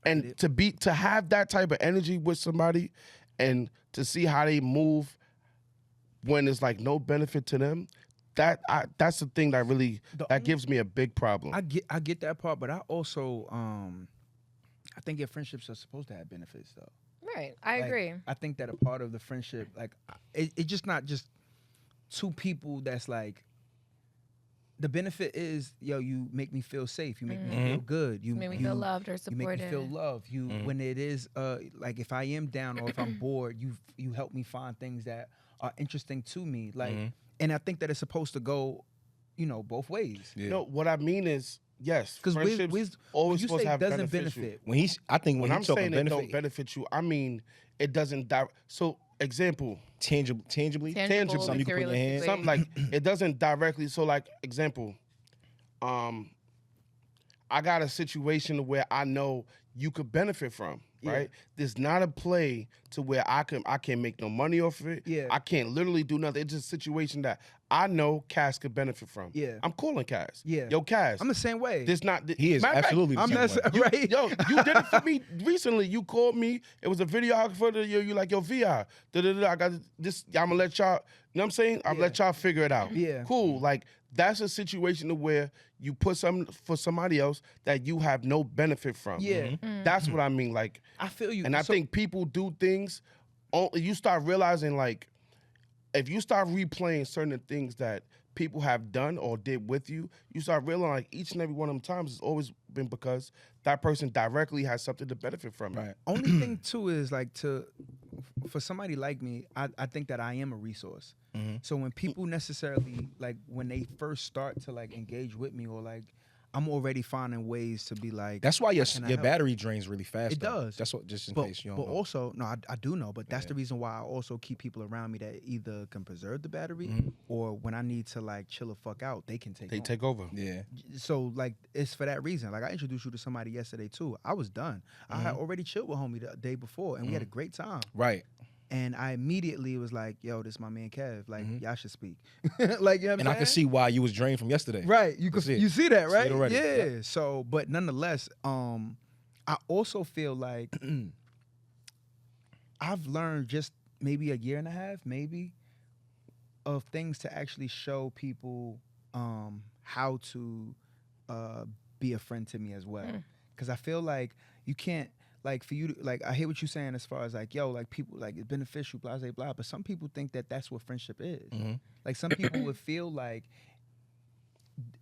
and to have that type of energy with somebody, and to see how they move when it's like no benefit to them. That's the thing that really gives me a big problem. I get that part, but I also I think your friendships are supposed to have benefits though. Right. I Like, agree. I think that a part of the friendship, like it's just not just two people that's like the benefit is, yo, you make me feel safe, you make me feel good, you Make me feel loved or you make me supported. feel loved. You when it is like if I am down or if I'm bored, you help me find things that are interesting to me. Like and I think that it's supposed to go, both ways. Yeah. No, what I mean is, yes, Because friendships always you supposed say to have doesn't beneficial. benefit. I think When when I'm he's talking saying it benefit, don't benefit you, I mean it doesn't. So, example, tangibly, Tangible, something you can put in your hand. materialistically. something like it doesn't directly. So, like example, I got a situation where I know you could benefit from. Right, there's not a play to where I can't make no money off of it. Yeah. I can't literally do nothing. It's just a situation that I know Cass could benefit from. Yeah. I'm calling Cass. Yeah. Yo, Cass. I'm the same way. This not. He is Matter of fact, absolutely the I'm same not way. right. Yo, you did it for me recently. You called me. It was a videographer. You like, yo, VI. I got this. I'm gonna let y'all. You know what I'm saying? I'll let y'all figure it out. Yeah. Cool. Like that's a situation where you put something for somebody else that you have no benefit from. Yeah. That's what I mean. Like, I feel you. and I think people do things. You start realizing like, if you start replaying certain things that people have done or did with you, you start realizing like each and every one of them times has always been because that person directly has something to benefit from it. Right. Only thing too is like for somebody like me, I think that I am a resource. So when people necessarily like when they first start to like engage with me or like I'm already finding ways to be like. That's why your can I your help? battery drains really fast. It though. does. That's what just in But, case you don't but know. also, no, I do know, but that's the reason why I also keep people around me that either can preserve the battery or when I need to like chill the fuck out, they can take They over. take over. Yeah. So like it's for that reason. Like I introduced you to somebody yesterday too. I was done. I had already chilled with homie the day before and we had a great time. Right. And I immediately was like, yo, this is my man Kev. Like, Mhm. y'all should speak. Like, you know what I'm And I saying? can see why you was drained from yesterday. Right. You That's can it. you see that, See it right? already. Yeah. Yep. So, but nonetheless, I also feel like I've learned just maybe a year and a half, maybe, of things to actually show people how to be a friend to me as well. Because I feel like you can't, like, for you to, like, I hear what you're saying as far as like, yo, like, people, like, it's beneficial, blah, blah, blah. But some people think that that's what friendship is. Mhm. Like, some people would feel like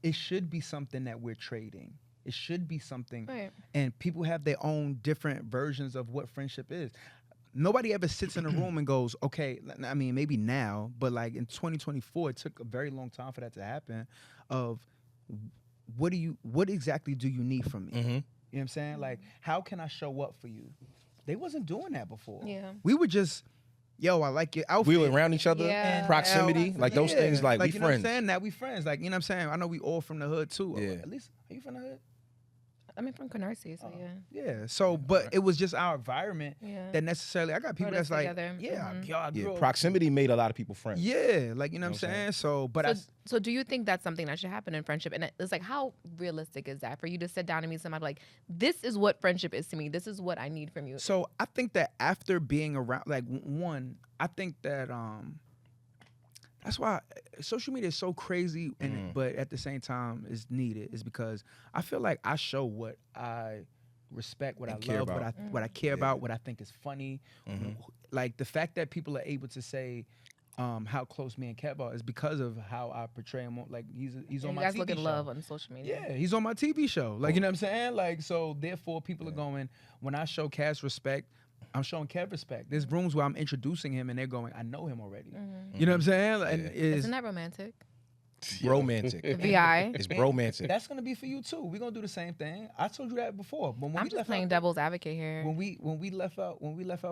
it should be something that we're trading. It should be something, Right. and people have their own different versions of what friendship is. Nobody ever sits in a room and goes, okay, I mean, maybe now, but like in 2024, it took a very long time for that to happen. Of what exactly do you need from me? Mhm. You know what I'm saying? Like, how can I show up for you? They wasn't doing that before. Yeah. We were just, yo, I like your outfit. We were around each other, Yeah. proximity, like those things. Like we you know friends. what I'm saying? Now we friends. Like, you know what I'm saying? I know we all from the hood too. Yeah. At least, are you from the hood? I mean, from Canarsie, so yeah. Yeah. So, but it was just our environment Yeah. that necessarily. I got people Brought us that's like, together. yeah, Mhm. yo, I grew Yeah, up- proximity made a lot of people friends. Yeah, like, you know what I'm You know what I'm saying? saying? So, but I, So do you think that's something that should happen in friendship? And it's like, how realistic is that for you to sit down and meet somebody like, this is what friendship is to me. This is what I need from you. so I think that after being around, like, one, I think that that's why social media is so crazy, and but at the same time is needed, is because I feel like I show what I respect, what And I care love, about. what I care about, what I think is funny. Mhm. Like the fact that people are able to say how close me and Kev are is because of how I portray him. Like he's And on you my guys TV look at show. love on social media. Yeah, he's on my TV show. Like, you know what I'm saying? Like, so therefore people are going, when I show Cass respect, I'm showing Kev respect. There's rooms where I'm introducing him and they're going, I know him already. You know what I'm saying? Like, and Isn't that romantic? Romantic. VI. It's bromantic. that's gonna be for you too. We're gonna do the same thing. I told you that before. But when I'm we just left playing out, devil's advocate here. when we left out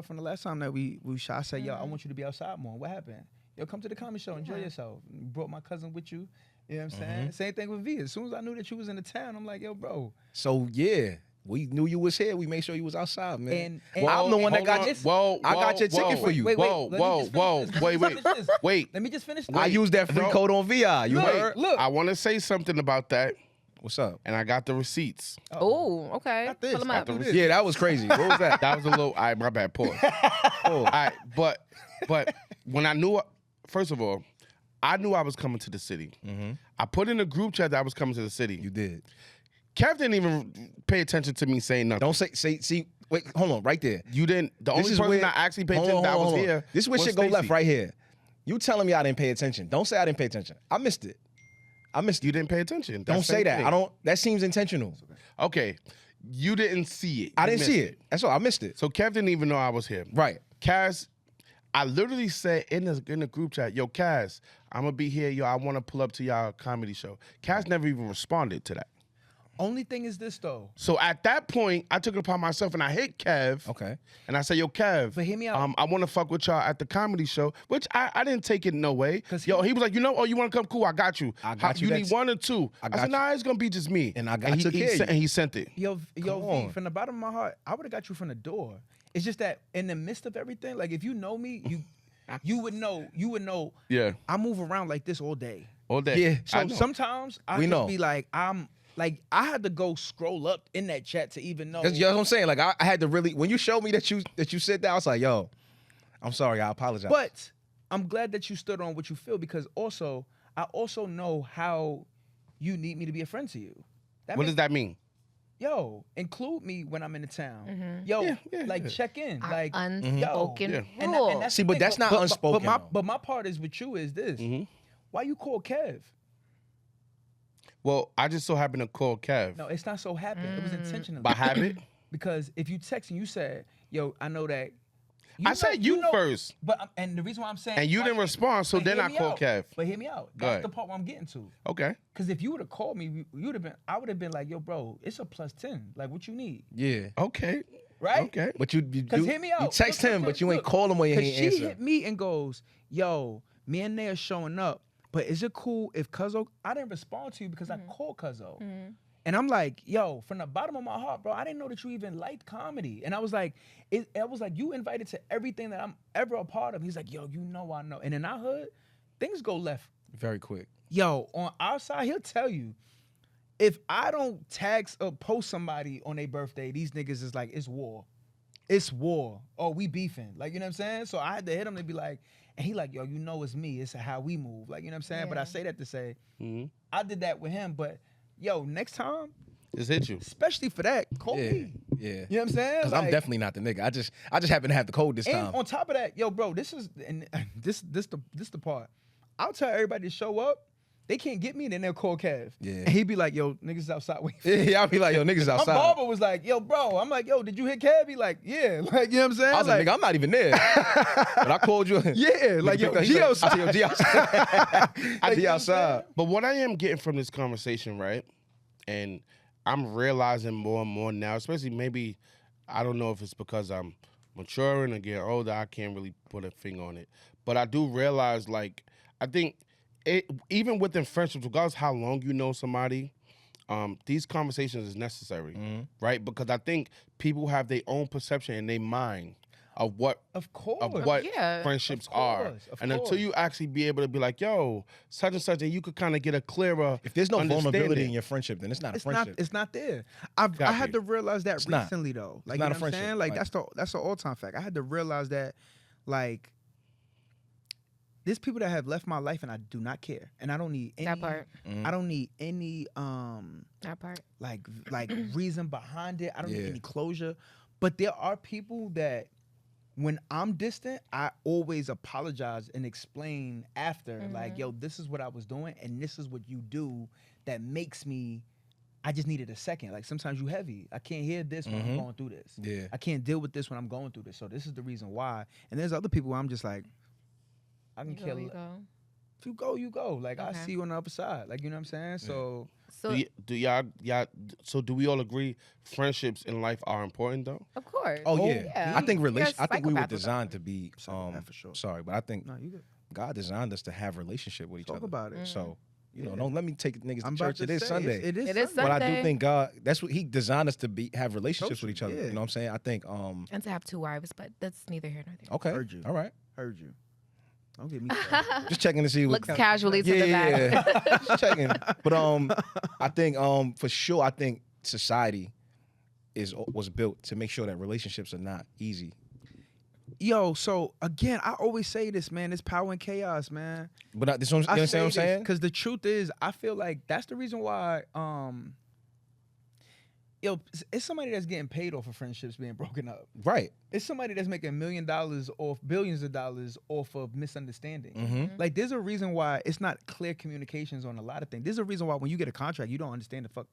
from the last time that we shot, I said, yo, I want you to be outside more. What happened? Yo, come to the comedy show, enjoy yourself. Brought my cousin with you. You know what I'm saying? Same thing with V. As soon as I knew that you was in the town, I'm like, yo, bro. So yeah, we knew you was here. We made sure you was outside, man. And I'm the one that hold got on. this. Whoa, I got whoa, your ticket whoa. for you. Wait, Whoa, let me whoa, just whoa. finish this. Wait, Let me just finish this. wait. Let me just finish. I used that free No. code on VI. You Look, heard? look. I want to say something about that, What's up? and I got the receipts. Oh, okay. Not this, Pull 'em not up. the wrist. Yeah, that was crazy. What was that? That was a little. All right, my bad. Pause. All right, but when I knew, first of all, I knew I was coming to the city. I put in a group chat that I was coming to the city. You did. Kev didn't even pay attention to me saying nothing. Don't see. Wait, hold on, right there. You didn't. The only This is person where- that actually paid Hold attention on, that hold was on. here. This is where was shit go left Stacy. right here. You telling me I didn't pay attention. Don't say I didn't pay attention. I missed it. I missed You it. didn't pay attention. Don't That's the say same that. thing. I don't. That seems intentional. Okay, you didn't see it. I You didn't see missed it. That's all. I missed it. So Kev didn't even know I was here. Right. Kaz, I literally said in the group chat, yo, Kaz, I'm gonna be here. Yo, I want to pull up to y'all comedy show. Kaz never even responded to that. Only thing is this though. So at that point, I took it upon myself and I hit Kev. Okay. And I said, yo, Kev, But hear me out. I want to fuck with y'all at the comedy show, which I didn't take it no way. 'Cause Yo, he was like, you know, oh, you want to come? Cool, I got you. I got you. You need That's- one or two. I I got said, you. nah, it's going to be just me. And I took care of you. And he sent it. Yo, V, on. from the bottom of my heart, I would have got you from the door. It's just that in the midst of everything, like if you know me, you would know. Yeah. I move around like this all day. All day. Yeah. I So know. sometimes I We just know. be like, I had to go scroll up in that chat to even know. That's you know what I'm saying. Like I had to really. When you showed me that you said that, I was like, yo, I'm sorry. I apologize. But I'm glad that you stood on what you feel, because I also know how you need me to be a friend to you. What does that mean? Yo, include me when I'm in the town. Yo, Yeah, like yeah. check in. Our Like unspoken Yeah. rule. that's See, the but thing. that's not unspoken, though. But my part is with you is this. Why you call Kev? Well, I just so happened to call Kev. No, it's not so happen. It was intentional. By habit. Because if you text and you said, yo, I know that. I said you first. But and the reason why I'm saying. And you didn't respond, so but then hear I me called out. Kev. But hear me out. Go That's ahead. the part where I'm getting to. Okay. Because if you would have called me, I would have been like, yo, bro, it's a +10. Like, what you need? yeah. Okay. Right? Okay. But you Because hear me out. You text Look, him, look, but you ain't look. call him when you ain't Because she answer. hit me and goes, yo, me and Naya showing up, but is it cool if Cuzzo? I didn't respond to you because I called Cuzzo. And I'm like, yo, from the bottom of my heart, bro, I didn't know that you even liked comedy. And I was like, you invited to everything that I'm ever a part of. He's like, yo, you know I know. And in our hood, things go left. Very quick. Yo, on our side, he'll tell you, if I don't tag or post somebody on their birthday, these niggas is like, it's war. It's war. Oh, we beefing. Like, you know what I'm saying? So I had to hit him to be like, and he like, yo, you know it's me. It's how we move. Like, you know what I'm saying? But I say that to say, I did that with him. But, yo, next time, Just hit you. especially for that, call me. Yeah. You know what I'm saying? Because I'm definitely not the nigga. I just happen to have the code this And time. on top of that, yo, bro, this the part. I'll tell everybody to show up. They can't get me, and then they'll call Kev. Yeah. And he'd be like, yo, niggas outside waiting. Yeah, I'll be like, yo, niggas My outside. barber was like, yo, bro. I'm like, yo, did you hit Kev? He like, yeah. Like, you know what I'm saying? I was like, nigga, I'm not even there. But I called you. yeah. Like, yo, He's G like, outside. I said, yo, G outside. I G outside. But what I am getting from this conversation, right? And I'm realizing more and more now, especially maybe, I don't know if it's because I'm maturing or getting older, I can't really put a finger on it. But I do realize, like, I think even within friendships, regardless how long you know somebody, these conversations is necessary, right? Because I think people have their own perception in their mind of what Of course. friendships Of are. course, of And until course. you actually be able to be like, yo, such and such, and you could kind of get a clearer If there's no vulnerability understanding. in your friendship, then it's not a It's friendship. not. It's not there. I had to realize that not. recently though. Like, not you a know what I'm friendship. saying? Like, Like- that's an all time fact. I had to realize that, like, there's people that have left my life and I do not care, and I don't need any. That part. I don't need any That part. like reason behind it. I don't need Yeah. any closure. But there are people that, when I'm distant, I always apologize and explain after, like, yo, this is what I was doing, and this is what you do that makes me. I just needed a second. Like, sometimes you heavy. I can't hear this when I'm going through this. Yeah. I can't deal with this when I'm going through this. So this is the reason why. And there's other people where I'm just like, I can You kill go, you it. go. If you go, you go. Like, I Okay. see you on the other side. Like, you know what I'm saying? So So, Do y'all so do we all agree friendships in life are important though? of course. Oh yeah. yeah. I think You're a I think we were psychopath without designed to be Psychopath for sure. sorry, but I think no, you good. God designed us to have relationship with each Talk other. about it. So, you know, Yeah. don't let me take niggas I'm to about church. to It is say, Sunday. It is It is Sunday. But I do Sunday. think God, that's what He designed us to have relationships with each other. Yeah. You know what I'm saying? I think, And to have two wives, but that's neither here nor there. okay, Heard you. all right. Heard you. Don't get me started. Just checking to see what Looks casually to the back. yeah. Just checking. But I think for sure, I think society was built to make sure that relationships are not easy. Yo, so again, I always say this, man. It's power and chaos, man. But this, you understand what I'm saying? Because the truth is, I feel like that's the reason why. Yo, it's somebody that's getting paid off of friendships being broken up. Right. It's somebody that's making $1 million off billions of dollars off of misunderstanding. Mm-hmm. Like, there's a reason why it's not clear communications on a lot of things. There's a reason why when you get a contract, you don't understand the fuck.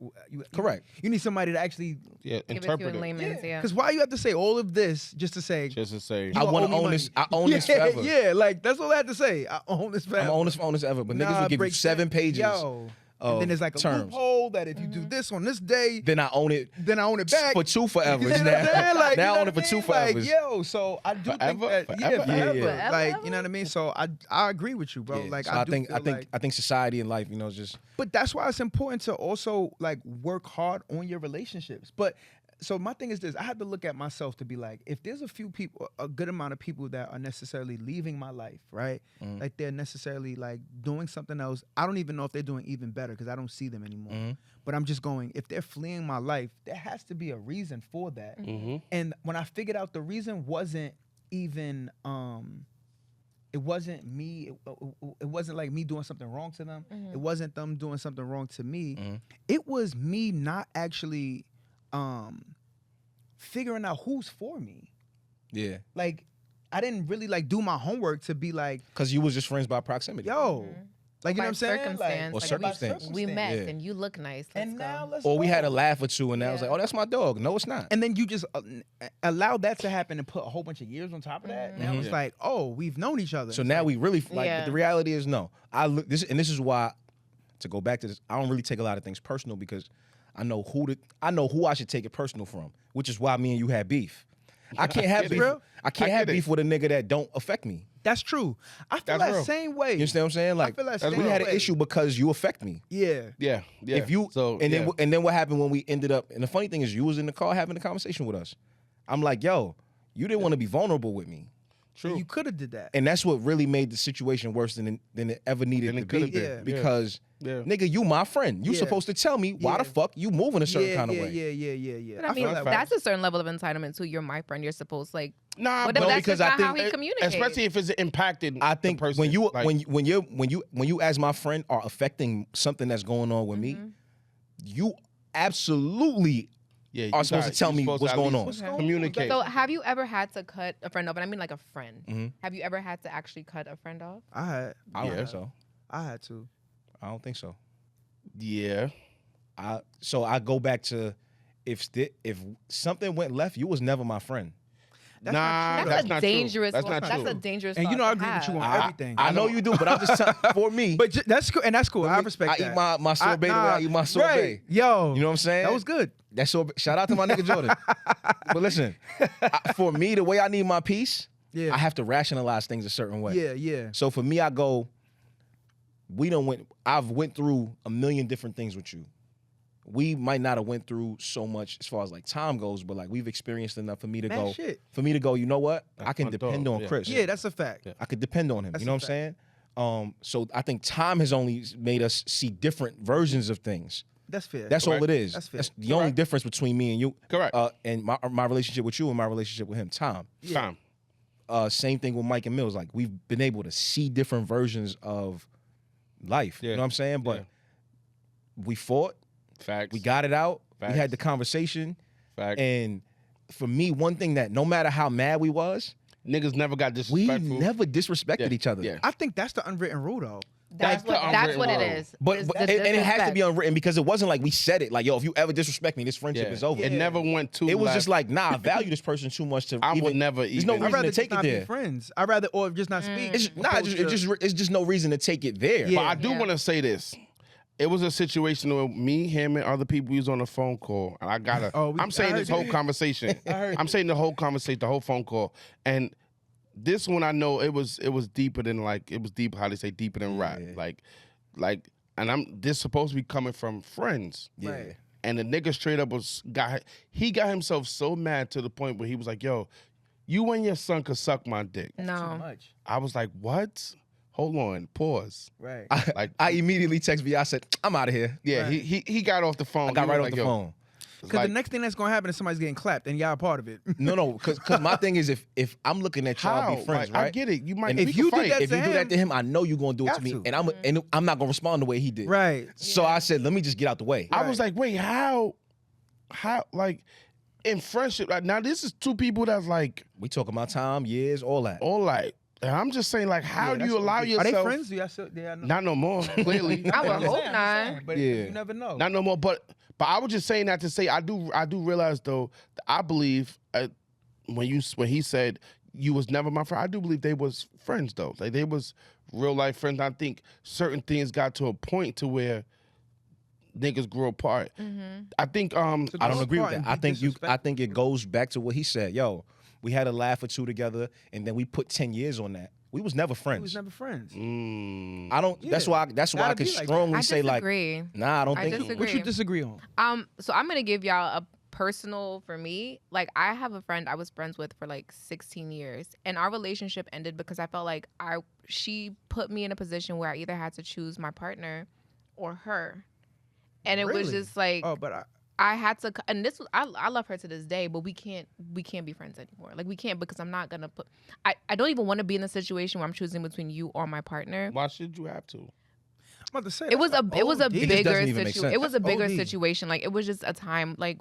Correct. You need somebody to actually. Yeah, Give it to you interpret in it. layman's, yeah. Because why you have to say all of this just to say? Just to say, I You want owe to me own money. this. I own this forever. Yeah, like that's all I had to say. I own this forever. I'm gonna own this ever. But niggas Nah, will give you break 7 that- pages. Yo. of And then there's like a terms. loophole that if you do this on this day, Then I own it then I own it back. for 2 forever. You know what I'm now saying? Like, now you I know own it for what I 2 mean? forever. Like, yo, so I do Forever? think that, Forever? forever. Yeah. Like, you know what I mean? So I agree with you, bro. Yeah. Like, So I I do think feel like, I think society and life, is just but that's why it's important to also like work hard on your relationships. But so my thing is this: I have to look at myself to be like, if there's a few people, a good amount of people that are necessarily leaving my life, right? Mm-hmm. Like they're necessarily like doing something else. I don't even know if they're doing even better because I don't see them anymore. Mm-hmm. But I'm just going, if they're fleeing my life, there has to be a reason for that. Mhm. And when I figured out the reason wasn't even it wasn't me. It wasn't like me doing something wrong to them. It wasn't them doing something wrong to me. It was me not actually figuring out who's for me. yeah. Like, I didn't really like do my homework to be like, Because you was just friends by proximity. yo, like, you know By what I'm saying? circumstance. Or Like, circumstance. by We met Yeah. and you look nice. Let's And go. now let's Or we go. had a laugh or two, and I was Yeah. like, "Oh, that's my dog." No, it's not. And then you just allow that to happen and put a whole bunch of years on top of that. Now it's Yeah. like, oh, we've known each other. So It's now like, we really like. Yeah. But the reality is, no. I look this, and this is why. To go back to this, I don't really take a lot of things personal because I know who I should take it personal from, which is why me and you had beef. I can't have beef. real. I can't have beef with a nigga that don't affect me. That's true. I feel That's that real. same way. You understand what I'm saying? Like, feel that we same had an way. issue because you affect me. Yeah. Yeah. If you so and yeah. then what happened when we ended up? And the funny thing is, you was in the car having a conversation with us. I'm like, yo, you didn't want to be vulnerable with me, True. You could have did that. and that's what really made the situation worse than it ever needed Than to it could be. have been. Yeah. Because Yeah. nigga, you my friend. You Yeah. supposed to tell me why Yeah. the fuck you moving a certain kind of way. Yeah. But I mean, feel that. that's a certain level of entitlement too. You're my friend. You're supposed like. Nah, What if but that's because just I not how think- he communicates? especially if it's impacted. I think the person, when you like, when you as my friend are affecting something that's going on with me, you absolutely yeah, are you supposed to tell you're me supposed what's at going least on. Communicate. So have you ever had to cut a friend off? And I mean like a friend. Mhm. Have you ever had to actually cut a friend off? I don't Yeah. think so. I had to. I don't think so. yeah. So I go back to if something went left, you was never my friend. That's Nah, not true. that's a not true. dangerous. That's not That's true. a dangerous. And you thought know I to agree with you have. on everything. I know you do, but I'm just for me. But that's cool, and that's cool. I respect I that. eat my sorbet the way I eat my sorbet. Right. Yo, You know what I'm saying? that was good. That's sorbet. Shout out to my nigga Jordan. But listen, for me, the way I need my peace, Yeah. I have to rationalize things a certain way. Yeah. So for me, I go. I've went through a million different things with you. We might not have went through so much as far as like time goes, but like we've experienced enough for me to Man, go. shit. For me to go, you know what? That's I can my depend dog, on yeah. Chris. Yeah, that's a fact. Yeah. I could depend on him. That's You know a what I'm saying? So I think time has only made us see different versions of things. That's fair. That's all Correct. it is. That's fair. the only difference between me and you. Correct. And my relationship with you and my relationship with him, time. Time. Same thing with Mike and Mills. Like we've been able to see different versions of life. Yeah. You know what I'm saying? But Yeah. we fought. Facts. We got it out. Facts. We had the conversation. Facts. And for me, one thing that no matter how mad we was, Niggas never got we disrespectful. never disrespected Yeah. each other. Yeah. I think that's the unwritten rule, though. That's the what it unwritten is. But, It's but the and it has to disrespect. be unwritten because it wasn't like we said it like, yo, if you ever disrespect me, this friendship Yeah. is over. It never went too. It was left. just like, nah, I value this person too much to I even, would never there's no even. I'd reason rather to take just not it there. be friends. I'd rather or just not speak. It's nah, opposed to- it's just no reason to take it there. Yeah. But I do Yeah. want to say this. It was a situation where me, him, and other people was on a phone call, and I gotta. I'm saying I this heard whole you. conversation. I heard I'm you. saying the whole conversation, the whole phone call, and this one I know it was deeper than like it was deep. How they say deeper than rap, Yeah. like, and this supposed to be coming from friends. Yeah. Right. And the nigga straight up got himself so mad to the point where he was like, "Yo, you and your son could suck my dick." Too No. much. I was like, "What? Hold on, pause." Right. Like, I immediately text V. I said, I'm out of here. yeah, Right. he got off the phone. I got He right was off the like, "Yo," phone. it's Because like, the next thing that's gonna happen is somebody's getting clapped, and y'all a part of it. No, because my thing is if I'm looking at y'all how? be friends, Like, right? I get it. You might. And we if can you did fight. that If you do that to him, I know you're gonna do it to Got me, to. and I'm not gonna respond the way he did. Right. So I said, let me just get out the way. I was like, wait, how, like, in friendship? Like, now this is two people that's like, We talking about time, years, all that. all like, and I'm just saying, like, how Yeah, do that's you allow what- yourself? Are they friends? Do y'all still? Yeah, I know. Not no more. Clearly, I would I'm just hope saying, not. But Yeah. you never know. not no more. But I was just saying that to say I do realize though that I believe when he said you was never my friend, I do believe they was friends though. Like they was real life friends. I think certain things got to a point to where niggas grew apart. I think So I don't go agree with apart that. and I be think disrespectful. it goes back to what he said. Yo, we had a laugh or two together, and then we put 10 years on that. We was never We friends. was never friends. mm, I don't. Yeah. That's why I Gotta could be like that. strongly I say like, disagree. nah, I don't I think. disagree. What you disagree on? So I'm gonna give y'all a personal for me. Like I have a friend I was friends with for like 16 years, and our relationship ended because I felt like she put me in a position where I either had to choose my partner or her, and it was Really? just like Oh, but I had to. And this was I love her to this day, but we can't be friends anymore. Like we can't because I'm not gonna put. I don't even want to be in a situation where I'm choosing between you or my partner. why should you have to? I'm about to say It was a that's it was a OD. just bigger doesn't even make situation. sense. It was a bigger OD. situation. Like it was just a time. Like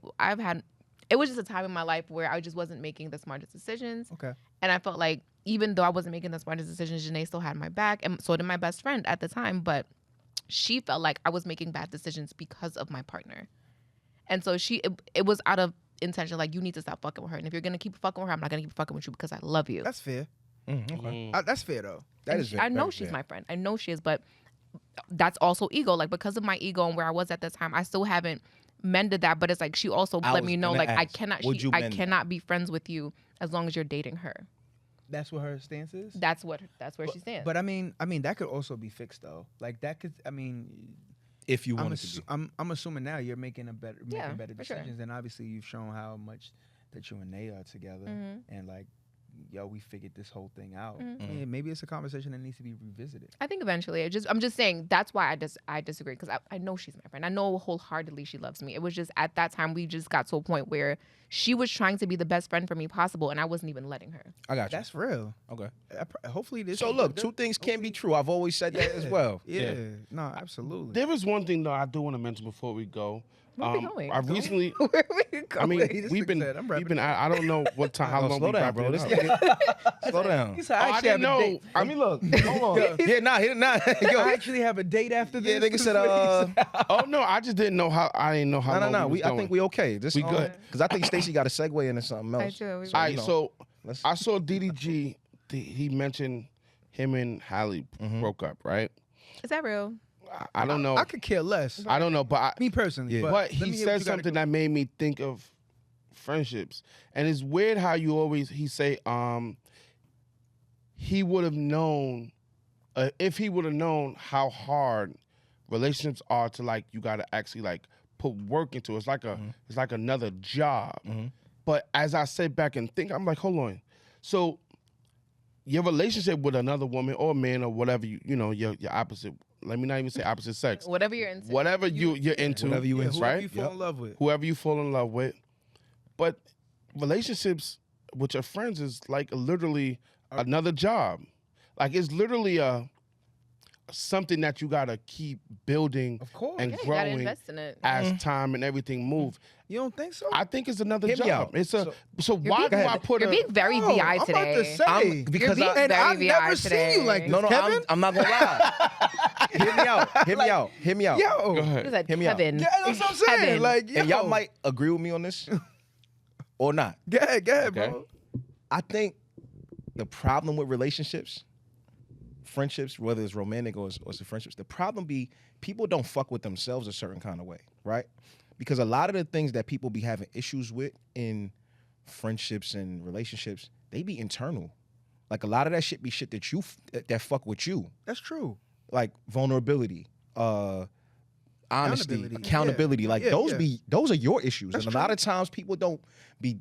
it was just a time in my life where I just wasn't making the smartest decisions, Okay. and I felt like even though I wasn't making the smartest decisions, Janae still had my back, and so did my best friend at the time. But she felt like I was making bad decisions because of my partner, and so it was out of intention. Like you need to stop fucking with her, and if you're gonna keep fucking with her, I'm not gonna keep fucking with you because I love you. That's fair. Okay. That's fair though. That And is. I know very she's fair. my friend. I know she is, but that's also ego. Like because of my ego and where I was at the time, I still haven't mended that. But it's like she also I let was me know gonna like I ask, cannot would you I mend that? cannot be friends with you as long as you're dating her. That's what her stance is. That's where she stands. But I mean, that could also be fixed though. Like that could, I mean, If you wanted to be. I'm assuming now you're making better for sure. decisions, and obviously you've shown how much that you and Nay are together, and like, yo, we figured this whole thing out. And maybe it's a conversation that needs to be revisited. I think eventually. I'm just saying that's why I disagree, because I know she's my friend. I know wholeheartedly she loves me. It was just at that time we just got to a point where she was trying to be the best friend for me possible, and I wasn't even letting her. I got you. That's real. Okay. Hopefully this. So look, two things can be true. I've always said that as well. Yeah. No, absolutely. There is one thing though I do want to mention before we go. Where we going? I recently. Where we going? I mean, This we've nigga been. said, I'm We've wrapping been. I don't know what time. How long Slow we down, wrapped bro. it This up. nigga. Slow down. He said, Oh, I actually didn't have a know. date. I mean, look. Hold on. Yeah, nah, he did not. Yo, I actually have a date after this. yeah, nigga said, Oh no, I just didn't know how. I didn't know how. no. long we was I think going. we okay. This We good. Because I think Stacy got a segue into something else. I do. All right, you know, so let's- I saw DDG. He mentioned him and Halle broke up, right? Is that real? I don't know. I could care less. I don't know, but Me personally. Yeah. But, but let he me hear what said you gotta something go. that made me think of friendships, and it's weird how you always he say he would have known if he would have known how hard relationships are to like you got to actually like put work into it. It's like it's like another job. But as I sit back and think, I'm like, hold on, so your relationship with another woman or man or whatever you know your opposite. Let me not even say opposite sex. Whatever you're into. Whatever you're into, Whatever you Yeah, into, whoever right? you fall in love with. Whoever you fall in love with. But relationships with your friends is like literally another job. Like it's literally something that you gotta keep building Of course. and Yeah, you gotta growing invest in it. as time and everything move. You don't think so? I think it's another Hear me job. out. It's a so You're why do being- I put You're a being very No, VI I'm today. about to say. because You're being and very I've VI never today. seen you like this, No, Kevin. I'm not gonna lie. Hear me out. Hear me out. Hear me out. Yo. Go What ahead. is that? Hear me out. Kevin. Yeah, that's what I'm saying. Kevin. Like, yo. And y'all might agree with me on this or not. Go ahead, Okay. bro. I think the problem with relationships, friendships, whether it's romantic or it's friendships, the problem be people don't fuck with themselves a certain kind of way, right? Because a lot of the things that people be having issues with in friendships and relationships, they be internal. Like a lot of that shit be shit that that fuck with you, That's true. like vulnerability, honesty, Accountability. accountability. Yeah. Like Yeah, those are your issues, That's and a lot of times people don't be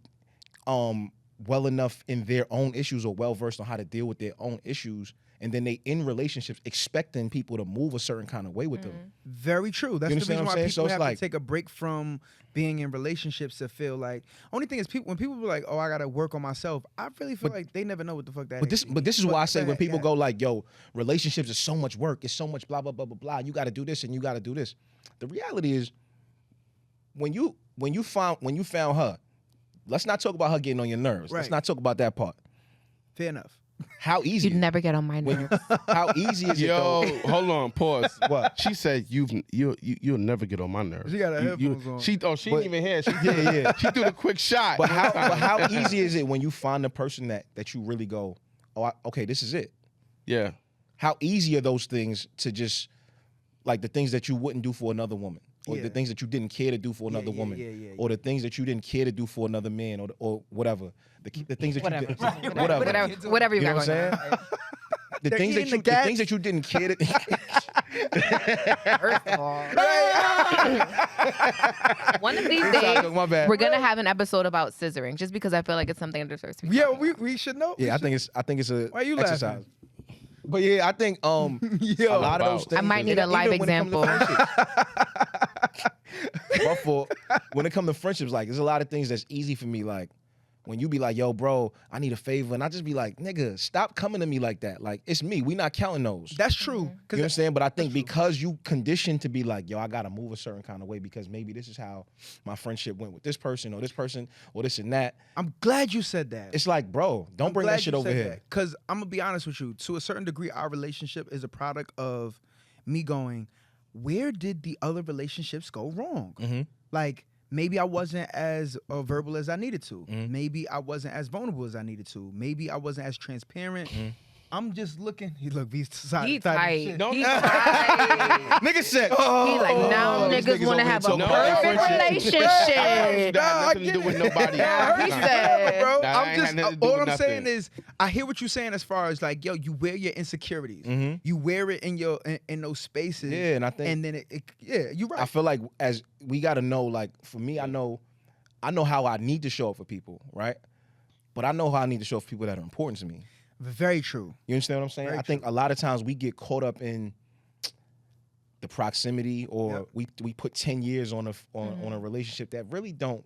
well enough in their own issues or well versed on how to deal with their own issues, and then they in relationships expecting people to move a certain kind of way with them. Very true. That's the understand reason what why I'm saying? people So it's have like- to take a break from being in relationships to feel like. Only thing is, when people be like, "Oh, I gotta work on myself," I really feel like they never know what the fuck that But is. this is why I say when go ahead, people go go like, "Yo, relationships is so much work, it's so much blah blah blah blah blah. You got to do this and you got to do this." The reality is, when you found her, let's not talk about her getting on your nerves. Let's Right. not talk about that part. fair enough. How easy? You'd never get on my when nerves. how easy is it Yo, though? hold on, pause. What? She said you'll never get on my nerves. She got her You- headphones on. She But- didn't even hear. She Yeah. She threw the quick shot. But how easy is it when you find the person that you really go, "Oh, okay, this is it." Yeah. How easy are those things to just like the things that you wouldn't do for another woman, or Yeah. the things that you didn't care to do for another woman, yeah. or the things that you didn't care to do for another man, or whatever. The things that Whatever. you did, Whatever you You know got what I'm going saying? on. the They're things eating that the the things that you didn't care to. First of all. One of these Sorry, days, my bad. we're gonna have an episode about scissoring, just because I feel like it's something that deserves to be. Yeah, talked about. we should know. Yeah, I think it's a Why you exercise. laughing? But yeah, I think a lot of those About- things. I might need a even live when it come to example. friendships. But when it comes to friendships, like there's a lot of things that's easy for me. Like when you be like, "Yo, bro, I need a favor," and I just be like, "Nigga, stop coming to me like that." Like it's me. We not counting those. That's true. You know what I'm saying? But I think because you conditioned to be like, "Yo, I gotta move a certain kind of way because maybe this is how my friendship went with this person or this and that." I'm glad you said that. It's like, bro, don't bring that shit over here. Because I'm gonna be honest with you. To a certain degree, our relationship is a product of me going, where did the other relationships go wrong? Mm-hmm. Like maybe I wasn't as verbal as I needed to. Maybe I wasn't as vulnerable as I needed to. Maybe I wasn't as transparent. I'm just looking. He look, he's He tight. Don't- He tight. Nigga said, He like now these niggas niggas want to over have here a talking about perfect friendship. relationship. That had nothing to do with nobody. He Yeah, said. bro. That I'm ain't just had nothing to do all with I'm saying nothing. is I hear what you're saying as far as like, yo, you wear your insecurities. You wear it in your in those spaces. Yeah, and I think and then yeah, you're right. I feel like as we got to know, like for me, I know how I need to show up for people, right? But I know how I need to show up for people that are important to me. Very true. You understand what I'm saying? Very I think a lot of times we get caught up in the proximity, or we put 10 years on a relationship that really don't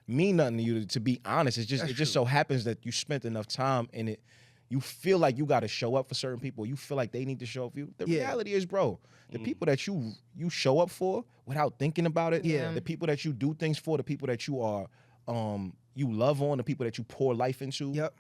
mean nothing to you. To be honest, it just so happens that you spent enough time in it. You feel like you got to show up for certain people. You feel like they need to show up for you. The reality is, bro, the people that you show up for without thinking about it, the people that you do things for, the people that you are you love on, the people that you pour life into. Yep.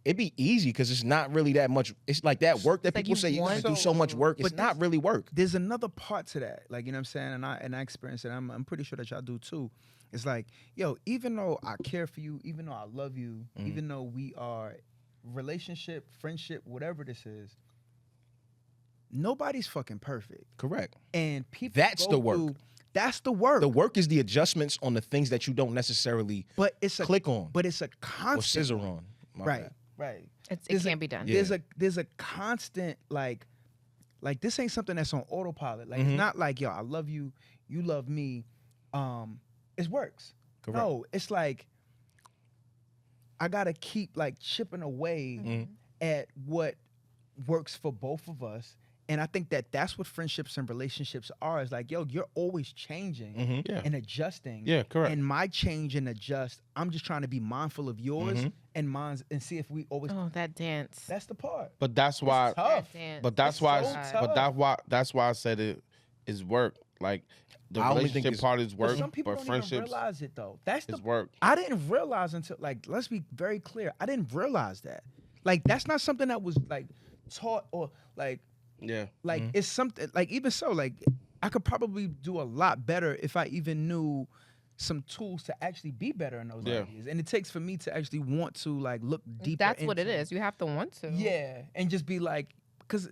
It'd be easy because it's not really that much. It's like that work that Like people you say you want- gotta do so much work. It's But not really work. There's another part to that, like, you know what I'm saying, and I experience it. I'm pretty sure that y'all do too. It's like, yo, even though I care for you, even though I love you, even though we are relationship, friendship, whatever this is, nobody's fucking perfect. Correct. And people That's go the work. through- That's the work. The work is the adjustments on the things that you don't necessarily but it's a click on But it's a or constant. scissor on. My Right. bad. Right. It There's can't be done. There's a constant like this ain't something that's on autopilot. Like it's not like, yo, I love you, you love me. It works. Correct. No, it's like I gotta keep like chipping away at what works for both of us. And I think that that's what friendships and relationships are. Is like, yo, you're always changing Yeah. and adjusting. Yeah, correct. And my change and adjust, I'm just trying to be mindful of yours and mine's, and see if we always. Oh, that dance. That's the part. But that's why. Tough. That dance. But that's It's why. so But tough. that's why I said it is work. Like the I only think relationship it's- part is But work, some people but don't even friendships realize it though. That's the is work. I didn't realize until like, let's be very clear. I didn't realize that. Like that's not something that was like taught or like Yeah. it's something like, even so, like I could probably do a lot better if I even knew some tools to actually be better in those areas. And it takes for me to actually want to like look deeper. That's what it into is. You have to want to. Yeah, and just be like, because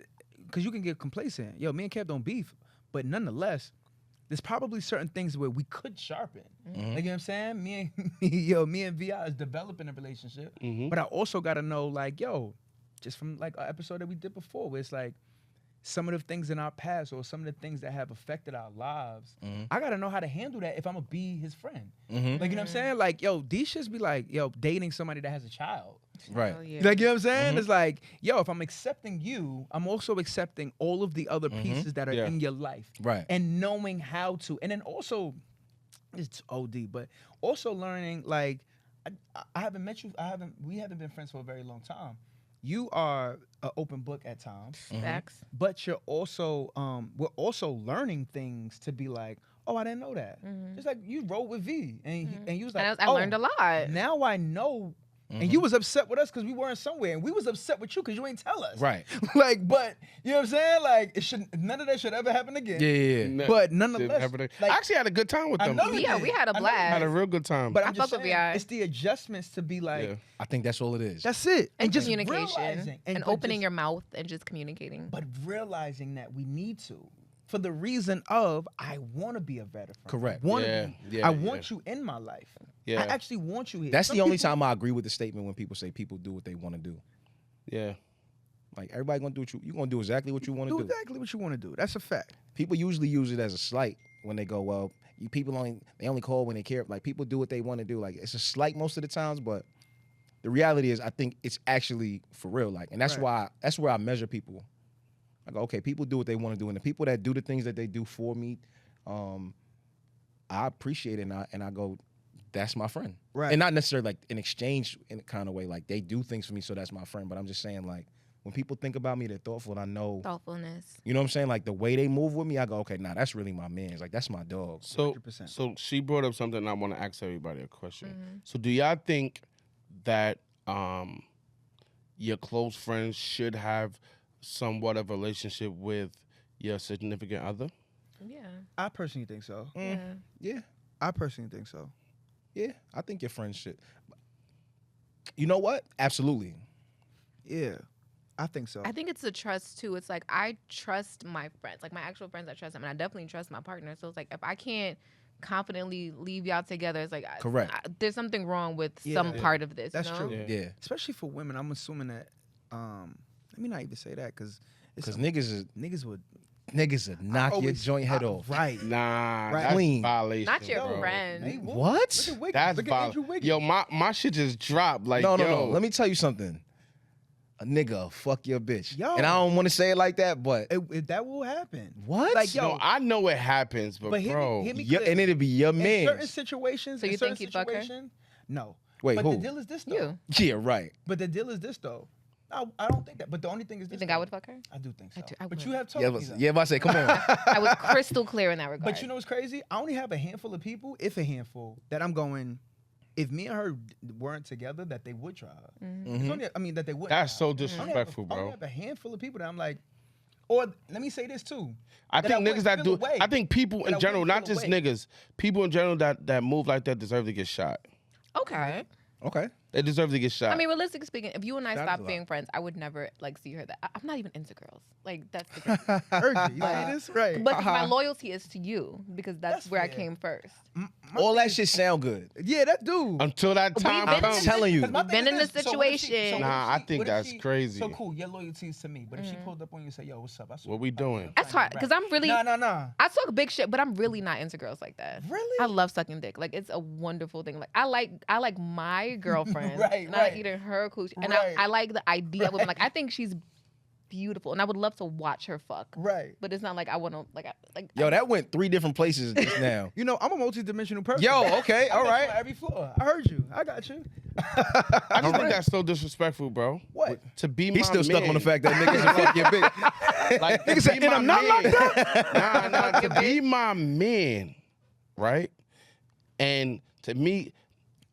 you can get complacent. Yo, me and Kev don't beef, but nonetheless, there's probably certain things where we could sharpen. Like, you know what I'm saying? Me and Vi is developing a relationship, but I also got to know, like, yo, just from like an episode that we did before, where it's like some of the things in our past or some of the things that have affected our lives, I got to know how to handle that if I'm gonna be his friend. Like, you know what I'm saying? Like, yo, these shits be like, yo, dating somebody that has a child. Right. Oh, yeah. Like, you know what I'm saying? It's like, yo, if I'm accepting you, I'm also accepting all of the other pieces that are Yeah. in your life. Right. And knowing how to, and then also, it's OD, but also learning, like, I haven't met you, we haven't been friends for a very long time. You are an open book at times, Facts. but you're also, we're also learning things to be like, oh, I didn't know that. Just like you rode with V, and you was like, And I oh, learned a lot. now I know. And you was upset with us because we weren't somewhere, and we was upset with you because you ain't tell us. Right. Like, but you know what I'm saying? Like, none of that should ever happen again. Yeah. But Didn't nonetheless, have it- like, I actually had a good time with I them. know you Yeah, did. we had a I know you blast. Had a did. real good time. But I I'm just fuck with saying, VI. it's the adjustments to be like, Yeah. I think that's all it is. that's it, And just communication. realizing, And but opening just- your mouth and just communicating. but realizing that we need to, for the reason of I want to be a better friend. Correct. I want Yeah, to be. yeah, I want you in my life. Yeah. I actually want you here. That's Some the only people- time I agree with the statement when people say people do what they want to do. Yeah. Like everybody gonna do what you gonna do exactly what you want to do do. exactly what you want to do. That's a fact. People usually use it as a slight when they go, well, people only call when they care. Like people do what they want to do. Like it's a slight most of the times, but the reality is I think it's actually for real. Like, and that's Right. that's where I measure people. I go, okay, people do what they want to do, and the people that do the things that they do for me, I appreciate it, and I go, that's my friend. Right. And not necessarily like in exchange in a kind of way, like they do things for me, so that's my friend. But I'm just saying, like, when people think about me, they're thoughtful, and I know, Thoughtfulness. you know what I'm saying? Like the way they move with me, I go, okay, nah, that's really my man's. Like that's my dog. So 100%. so she brought up something I want to ask everybody a question. So do y'all think that your close friends should have somewhat of a relationship with your significant other? Yeah. I personally think so. Yeah. Yeah, I personally think so. yeah, I think your friends should. You know what? Absolutely. Yeah. I think so. I think it's a trust too. It's like I trust my friends, like my actual friends. I trust them, and I definitely trust my partner. So it's like if I can't confidently leave y'all together, it's like Correct. there's something wrong with Yeah. some part of this. That's you know? true. Yeah. Especially for women, I'm assuming that. Let me not even say that because niggas would niggas knock your always- joint head off. Right. Nah, Right. that's Clean. violation. Not your bro. friend. Hey, What? Look at Wiggins. That's Look at Andrew violation. Wiggins. Yo, my shit just dropped. Like, No. yo, Let me tell you something. A nigga fuck your bitch. Yo. And I don't want to say it like that, but That will happen. what? Like, yo, No, I know it happens, but hear me Yeah, clear. and it'll be your In certain man. situations, So you in certain think he'd fuck her? situation, no. Wait, but who? the deal is this though. You. Yeah, right. But the deal is this though. I don't think that. But the only thing is this. You think though. I would fuck her? I do think so. I but would. you have told Yeah, me but, that. yeah, but I say, come on. I was crystal clear in that regard. But you know what's crazy? I only have a handful of people, if a handful, that I'm going. If me and her weren't together, that they would try her. Mm-hmm. It's only, I mean, that they would. That's try so her. disrespectful, I only bro. have a handful of people that I'm like, or let me say this too. I that think I niggas wouldn't that feel do. away. I think people That in I general, wouldn't not feel just away. niggas, people in general that move like that deserve to get shot. Okay. Okay. They deserve to get shot. I mean, realistically speaking, if you and I Sounds stop a lot. being friends, I would never like see her. That I'm not even into girls. Like that's the crazy. Heard you. You see this? Right. But my loyalty is to you because that's That's where I fair. came first. All that shit sound good. Yeah, that dude. Until that time been in comes. this- telling you. 'Cause my We've thing been is in this so what if situation. Nah, I think what if that's crazy. So cool, your loyalty is to me. But if she pulled up on you and said, "Yo, what's up?" I said, What we doing? That's hard because I'm really. Nah. I talk big shit, but I'm really not into girls like that. Really? I love sucking dick. Like it's a wonderful thing. Like I like my girlfriend. Right, and I like right. eating her coochie. And Right. I like the idea of women. Like I think she's beautiful, and I would love to watch her fuck. Right. But it's not like I want to like. Yo, that went 3 different places just now. You know, I'm a multi-dimensional person. Yo, okay, I all met you right. on every floor. I heard you. I got you. I just think that's so disrespectful, bro. What? To be my He's still stuck man. on the fact that niggas will fuck your bitch. Like, Nigga to said, be and my I'm not man. locked up? Nah, to be my man, right? And to me,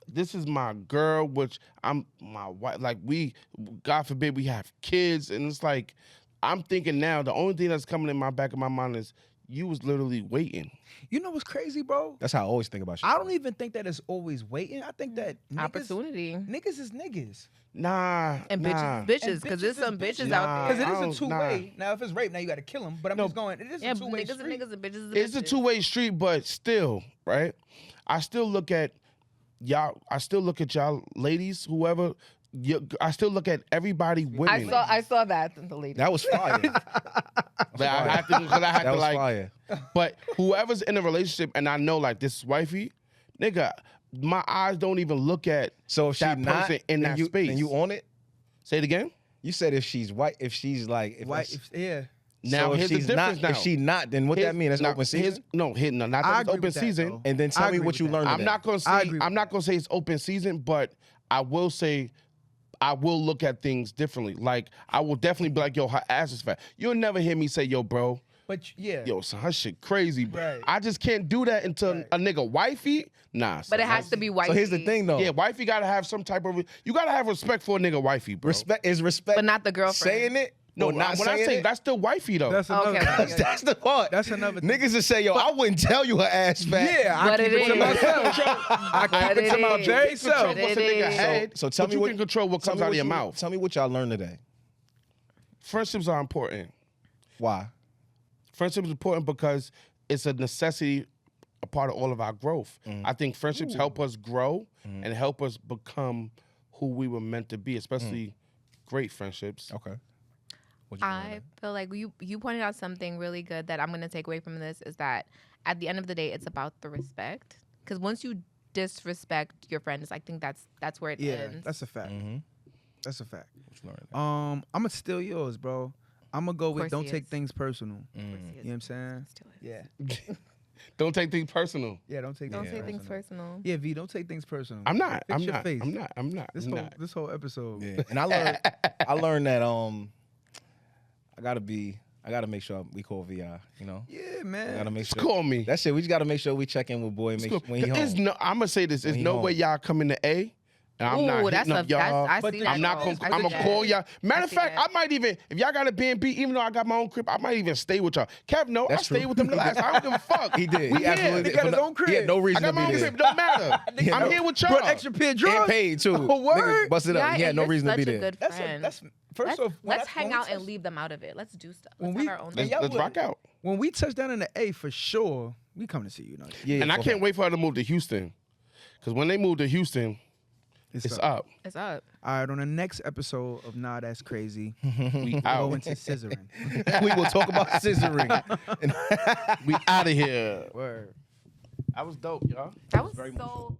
this is my girl, which I'm my wife. Like we, God forbid, we have kids, and it's like I'm thinking now. The only thing that's coming in my back of my mind is you was literally waiting. You know what's crazy, bro? That's how I always think about shit. I don't even think that it's always waiting. I think that Opportunity. Niggas is niggas. Nah, And nah. bitches, because there's some bitches Nah. out there. Because it I is a don't- two-way. Now, if it's rape, now you got to kill him. But I'm No. just going, it is Yeah, a two-way niggas street. and niggas and bitches and It's a bitches. two-way street, but still, right? I still look at y'all. I still look at y'all ladies, whoever. I still look at everybody. Women. I saw that in the lady. That was fire. But I had to, 'cause I had That to was like. fire. But whoever's in a relationship, and I know like this is wifey, nigga, my eyes don't even look at So if she that not person in then that you, space. then you on it? Say it again. You said if she's white, if she's like, if White, that's- yeah. Now so if here's the she's difference. not, now if she not, then what that mean? That's now, open season. No, not I that it's agree open with that, season. though. And then I tell me agree what with you that. learned. I'm not gonna I say agree with I'm not that. gonna say it's open season, but I will say I will look at things differently. Like I will definitely be like, yo, her ass is fat. You'll never hear me say, yo, bro, But yeah. yo, son, her shit crazy. Bro. Right. I just can't do that until Right. a nigga wifey. Nah, But son. it has to be white. So here's the thing, though. Yeah, wifey gotta have some type of. You gotta have respect for a nigga wifey, bro. Respect is respect, But not the girlfriend. saying it. No, or not when I saying say it. that's still wifey though. That's another Okay. thing. That's the part. That's another thing. Niggas just say, yo, I wouldn't tell you her ass fat. Yeah, I But keep it it to is. myself. I But keep it to it my is. very Control self. But what's it in nigga is. head. So tell but me you what can control what tell comes me out of what your you- mouth. Tell me what y'all learned today. Friendships are important. Why? Friendship is important because it's a necessity, a part of all of our growth. I think friendships help us grow and help us become who we were meant to be, especially great friendships. Okay. What you learn I today? feel like you pointed out something really good that I'm going to take away from this is that at the end of the day, it's about the respect. Because once you disrespect your friends, I think that's where it Yeah, ends. that's a fact. Mhm. That's a fact. What you learned today? I'm gonna steal yours, bro. I'm gonna go with course don't he take is. things personal. Of course You he know is. what I'm saying? Still is. Yeah. Don't take things personal. Yeah, don't take Don't things say things personal. personal. Yeah, V, don't take things personal. I'm not. Fix I'm your not. face. I'm not. I'm not. This I'm whole not. this whole episode. Yeah, and I learned that I gotta make sure we call VI. You know, Yeah, I man. gotta make Just sure. call me. That shit, we just gotta make sure we check in with boy. Make Just when he There's home. no. I'm gonna say this. There's When he no home. way y'all coming to A And I'm not hitting up y'all. I But see the- that. I'm not. troll. I I'm see gonna that. call y'all. Matter of see fact, that. I might even, if y'all got a B&B, even though I got my own crib, I might even stay with y'all. Kev, no, That's I stayed true. with them the last time. I don't give a fuck. He did. We He absolutely here. did. He got his own He had crib. no I reason got to my be own there. crib. Don't matter. I'm here with y'all. Brought extra pair of And drawers. paid too. Oh, word? Nigga busted up. Yeah, He had and no you're reason to be such a there. good That's friend. that's first off. Let's hang out and leave them out of it. Let's do stuff. When Let's we- have our own. Man, stuff. y'all Let's rock out. When we touch down in the A, for sure, we coming to see you. Yeah, And I for can't fact. wait for her to move to Houston. Because when they move to Houston, it's up. It's up. All right, on the next episode of Nah, That's Crazy, We we'll go out. into scissoring. We will talk about scissoring. We out of here. Word. That was dope, y'all. That was very so.